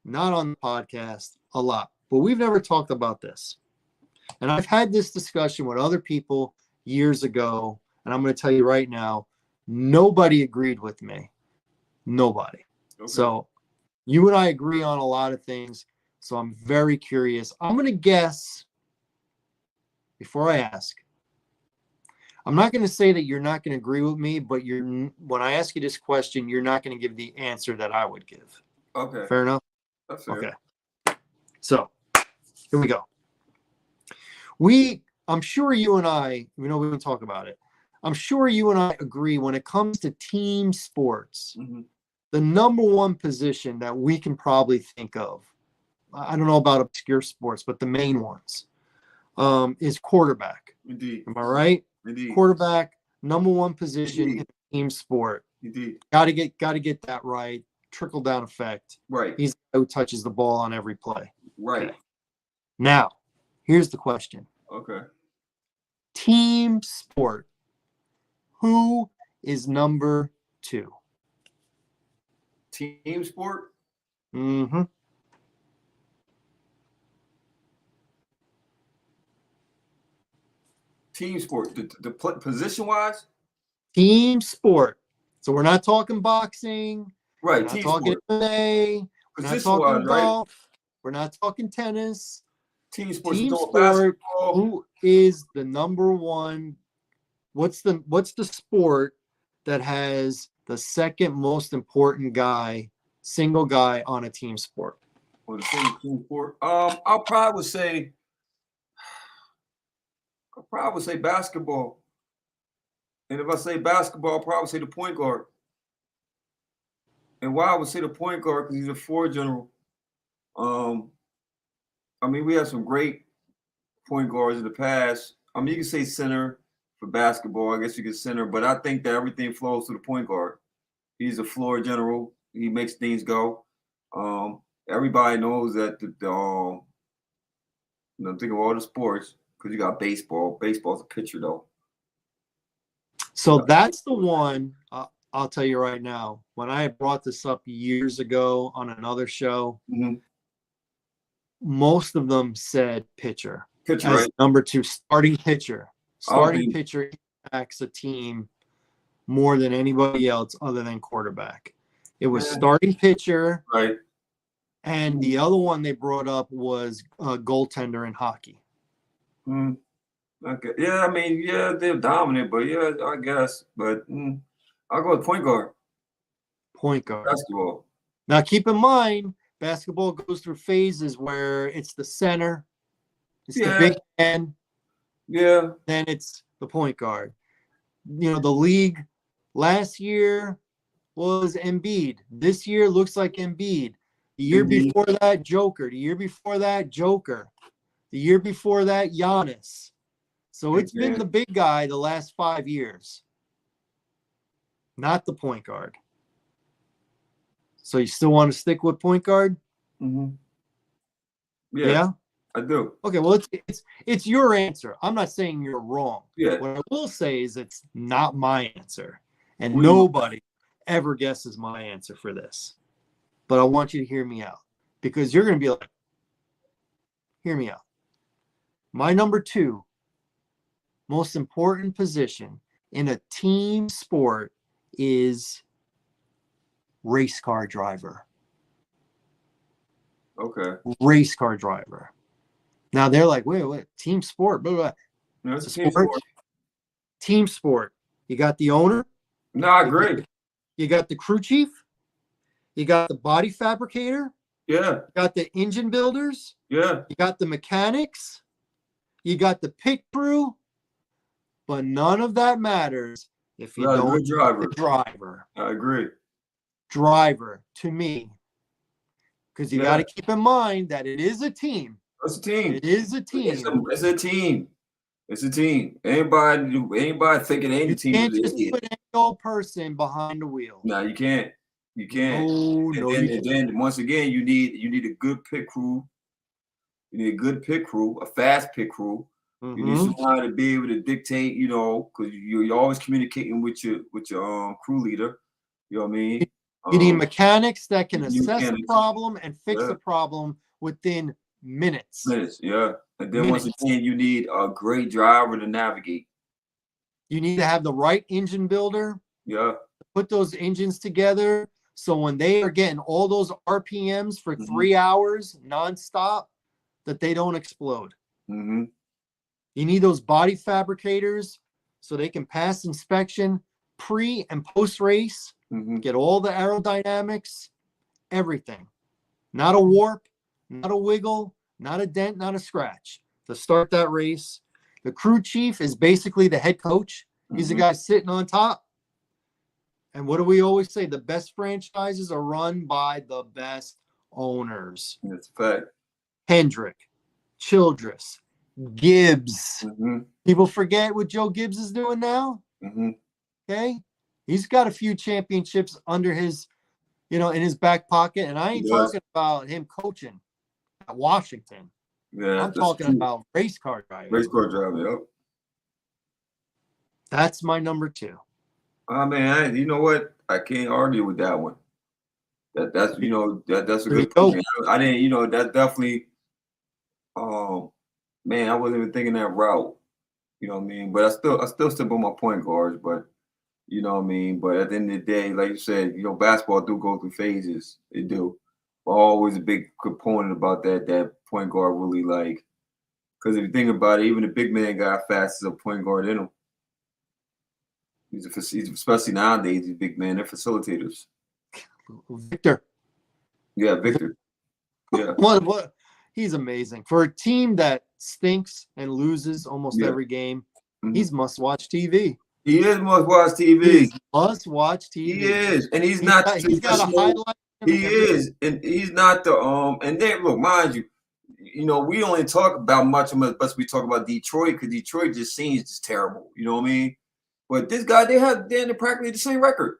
not on the podcast, a lot. But we've never talked about this. And I've had this discussion with other people years ago. And I'm going to tell you right now, nobody agreed with me. Nobody. Okay. So you and I agree on a lot of things. So I'm very curious. I'm going to guess before I ask. I'm not going to say that you're not going to agree with me, but when I ask you this question, you're not going to give the answer that I would give. Okay. Fair enough? That's fair. Okay. So here we go. I'm sure you and I, we can talk about it. I'm sure you and I agree when it comes to team sports, the number one position that we can probably think of, I don't know about obscure sports, but the main ones, is quarterback. Indeed. Am I right? Indeed. Quarterback, number one position in team sport. Indeed. Got to get that right. Trickle down effect. Right. He's the guy who touches the ball on every play. Right. Okay. Now, here's the question. Okay. Team sport. Who is number 2? Team sport? Mm-hmm. Team sport. The position wise? Team sport. So we're not talking boxing. Right. We're not Team talking sport. MMA. We're not Position talking wise, right? golf. We're not talking tennis. Team sport. Team So sport. basketball. Who is the number one? What's the sport that has the second most important single guy on a team sport? Or the same team sport. I'll probably say basketball. And if I say basketball, I'll probably say the point guard. And why I would say the point guard, because he's a floor general. I mean, we have some great point guards in the past. I mean, you can say center for basketball. I guess you can center, but I think that everything flows to the point guard. He's a floor general. He makes things go. Everybody knows that think of all the sports, because you got baseball. Baseball's a pitcher, though. So that's the one. I'll tell you right now, when I brought this up years ago on another show, most of them said pitcher Pitcher, as right? number 2 starting pitcher. I don't Starting think, pitcher impacts a team more than anybody else other than quarterback. It was starting pitcher, right. and the other one they brought up was goaltender in hockey. Okay. Yeah, I mean, yeah, they're dominant, but yeah, I guess. But I'll go with point guard. Point guard. Basketball. Now, keep in mind, basketball goes through phases where it's the center, it's the big man, Yeah. then it's the point guard. You know, the league last year was Embiid. This year looks like Embiid. The year before that, Joker. The year before that, Joker. The year before that, Giannis. So it's been the big guy the last 5 years, not the point guard. So you still want to stick with point guard? Yeah, I do. Okay, well, it's your answer. I'm not saying you're wrong. Yeah. What I will say is it's not my answer, and nobody ever guesses my answer for this. But I want you to hear me out, because you're going to be like, hear me out. My number 2 most important position in a team sport is race car driver. Okay. Race car driver. Now they're like, wait, team sport, blah, blah. No, it's a team sport. Team sport. You got the owner. No, I agree. You got the crew chief. You got the body fabricator. Yeah. You got the engine builders. Yeah. You got the mechanics. You got the pit crew. But none of that matters if you don't have the driver. I agree. Driver, to me. Because you got to keep in mind that it is a team. It's a team. It is a team. It's a team. It's a team. Anybody thinking any team is You can't just put any old person behind the wheel. No, you can't. You can't. And then once again, you need a good pit crew. You need a good pit crew, a fast pit crew. You need somebody to be able to dictate, because you're always communicating with your crew leader. You know what I mean? You need mechanics that can assess a problem and fix a problem within minutes. Yeah. And then once again, you need a great driver to navigate. You need to have the right engine builder. Yeah. Put those engines together so when they are getting all those RPMs for 3 hours nonstop, that they don't explode. You need those body fabricators so they can pass inspection pre and post race, get all the aerodynamics, everything. Not a warp, not a wiggle, not a dent, not a scratch. To start that race, the crew chief is basically the head coach. He's the guy sitting on top. And what do we always say? The best franchises are run by the best owners. That's a fact. Hendrick, Childress, Gibbs. People forget what Joe Gibbs is doing now. Okay. He's got a few championships under his, in his back pocket. And I ain't talking about him coaching at Washington. Yeah, I'm talking about race car driving. Race car driving, yep. That's my number 2. Oh man, you know what? I can't argue with that one. That's that's a good point. I didn't, that definitely. Man, I wasn't even thinking that route. You know what I mean? But I still stick with my point guards. But you know what I mean? But at the end of the day, like you said, basketball do go through phases. It do. But always a big component about that point guard really like. Because if you think about it, even the big man got fast as a point guard in him. He's especially nowadays, these big men, they're facilitators. Victor. Yeah, Victor. Yeah. What? He's amazing. For a team that stinks and loses almost every game, he's must-watch TV. He is must-watch TV. He's must-watch TV. He is. And he's got a highlight. He is. And he's not the and then look, mind you, we only talk about much of but we talk about Detroit because Detroit just seems just terrible. You know what I mean? But this guy, they're practically the same record.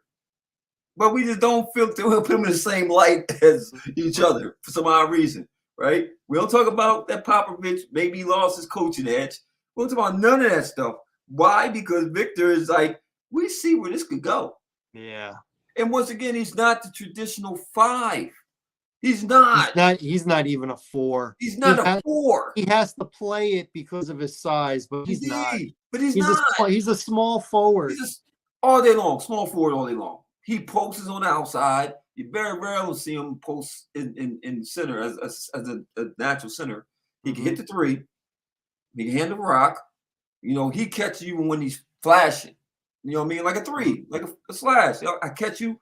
But we just don't put them in the same light as each other for some odd reason, right? We don't talk about that Popovich, maybe he lost his coaching edge. We don't talk about none of that stuff. Why? Because Victor is like, we see where this could go. Yeah. And once again, he's not the traditional 5. He's not. He's not even a 4. He's not a 4. He has to play it because of his size, but he's not. Indeed. But he's not. He's a small forward. He's all day long, small forward all day long. He posts on the outside. You very rarely see him post in center as a natural center. He can hit the 3. He can handle the rock. You know, he catches you when he's flashing. You know what I mean? Like a 3, like a slash. You know, I catch you,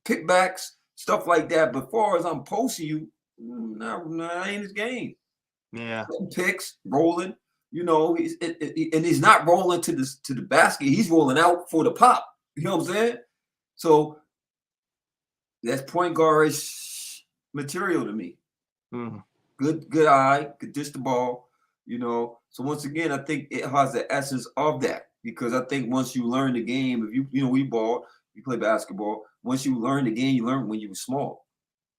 kickbacks, stuff like that. But as far as I'm posting you, that ain't his game. Yeah. Picks, rolling. You know, and he's not rolling to the basket. He's rolling out for the pop. You know what I'm saying? So that's point guard-ish material to me. Good eye, could dish the ball. You know, so once again, I think it has the essence of that, because I think once you learn the game, if you know, we play basketball. Once you learn the game, you learn when you were small.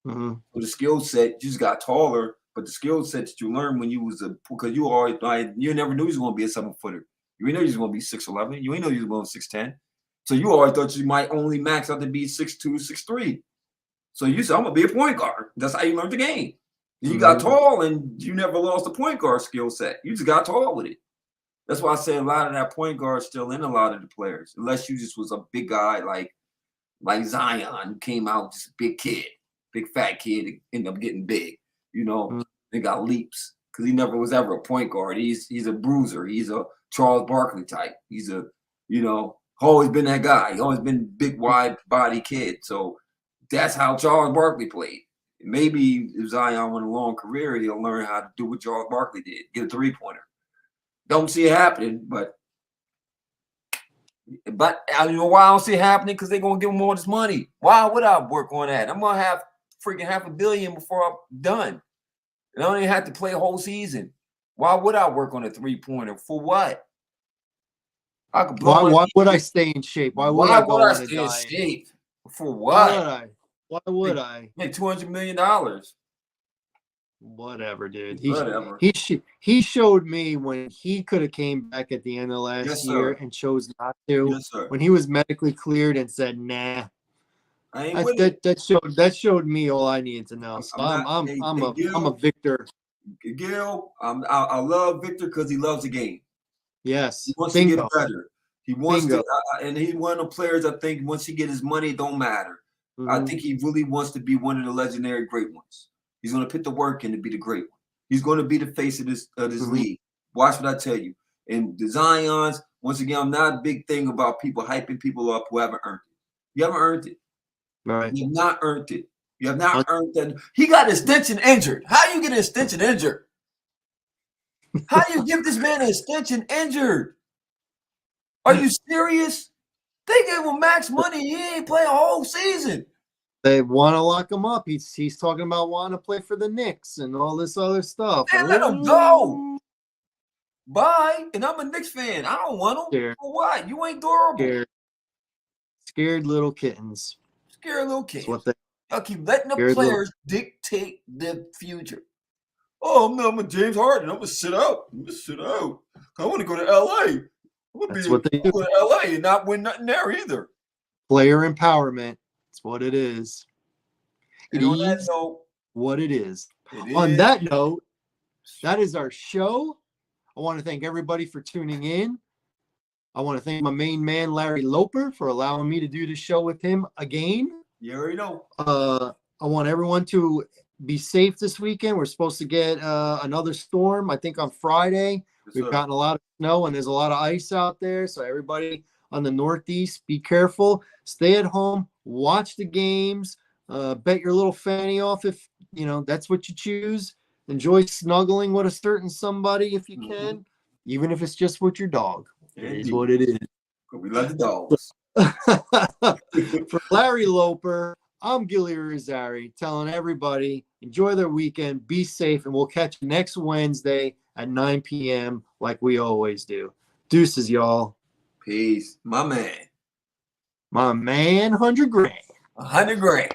So the skill set, you just got taller, but the skill set that you learned when you was because you never knew you was going to be a 7-footer. You didn't know you was going to be 6'11". You ain't know you was going to be 6'10". So you always thought you might only max out to be 6'2", 6'3". So you said, I'm going to be a point guard. That's how you learned the game. You got tall, and you never lost the point guard skill set. You just got tall with it. That's why I say a lot of that point guard still in a lot of the players, unless you just was a big guy like Zion, who came out just a big kid, big fat kid, ended up getting big. You know, they got leaps because he never was ever a point guard. He's a bruiser. He's a Charles Barkley type. He's a, you know, always been that guy. He always been big, wide body kid. So that's how Charles Barkley played. Maybe if Zion went a long career, he'll learn how to do what Charles Barkley did, get a 3-pointer. Don't see it happening, but I don't know why I don't see it happening, because they're going to give him all this money. Why would I work on that? I'm going to have freaking $500 million before I'm done. And I don't even have to play a whole season. Why would I work on a 3-pointer? For what? I could blow why would I stay in shape? Why would I stay in shape? For what? Why would I? Make $200 million. Whatever, dude. Whatever. He showed me when he could have came back at the end of last year and chose not to. Yes, sir. When he was medically cleared and said, "Nah." That showed me all I needed to know. So I'm a Victor. Gil, I love Victor because he loves the game. Yes. He wants to get better. He wants to, and he's one of the players, I think, once he get his money, it don't matter. I think he really wants to be one of the legendary great ones. He's going to put the work in to be the great one. He's going to be the face of this league. Watch what I tell you. And the Zions, once again, I'm not a big thing about people hyping people up who haven't earned it. You haven't earned it. Right. You have not earned it. You have not earned that. He got his extension injured. How do you get an extension injured? How do you give this man an extension injured? Are you serious? They gave him max money. He ain't play a whole season. They want to lock him up. He's talking about wanting to play for the Knicks and all this other stuff. Man, let him go. Bye. And I'm a Knicks fan. I don't want him. Scared. For what? You ain't durable. Scared little kittens. Scared little kids. I'll keep letting the players dictate the future. Oh, I'm a James Harden. I'm going to sit out. I want to go to L.A. That's what they do. Go to L.A. and not win nothing there either. Player empowerment. That's what it is. And on that note, what it is. On that note, that is our show. I want to thank everybody for tuning in. I want to thank my main man, Larry Loper, for allowing me to do the show with him again. You already know. I want everyone to be safe this weekend. We're supposed to get another storm, I think, on Friday. We've gotten a lot of snow, and there's a lot of ice out there. So everybody on the Northeast, be careful. Stay at home. Watch the games. Bet your little fanny off if, that's what you choose. Enjoy snuggling with a certain somebody if you can, even if it's just with your dog. It is what it is. We love the dogs. For Larry Loper, I'm Gil Larry Nfl, telling everybody, enjoy their weekend, be safe, and we'll catch you next Wednesday at 9 p.m. like we always do. Deuces, y'all. Peace. My man. 100 grand. 100 grand.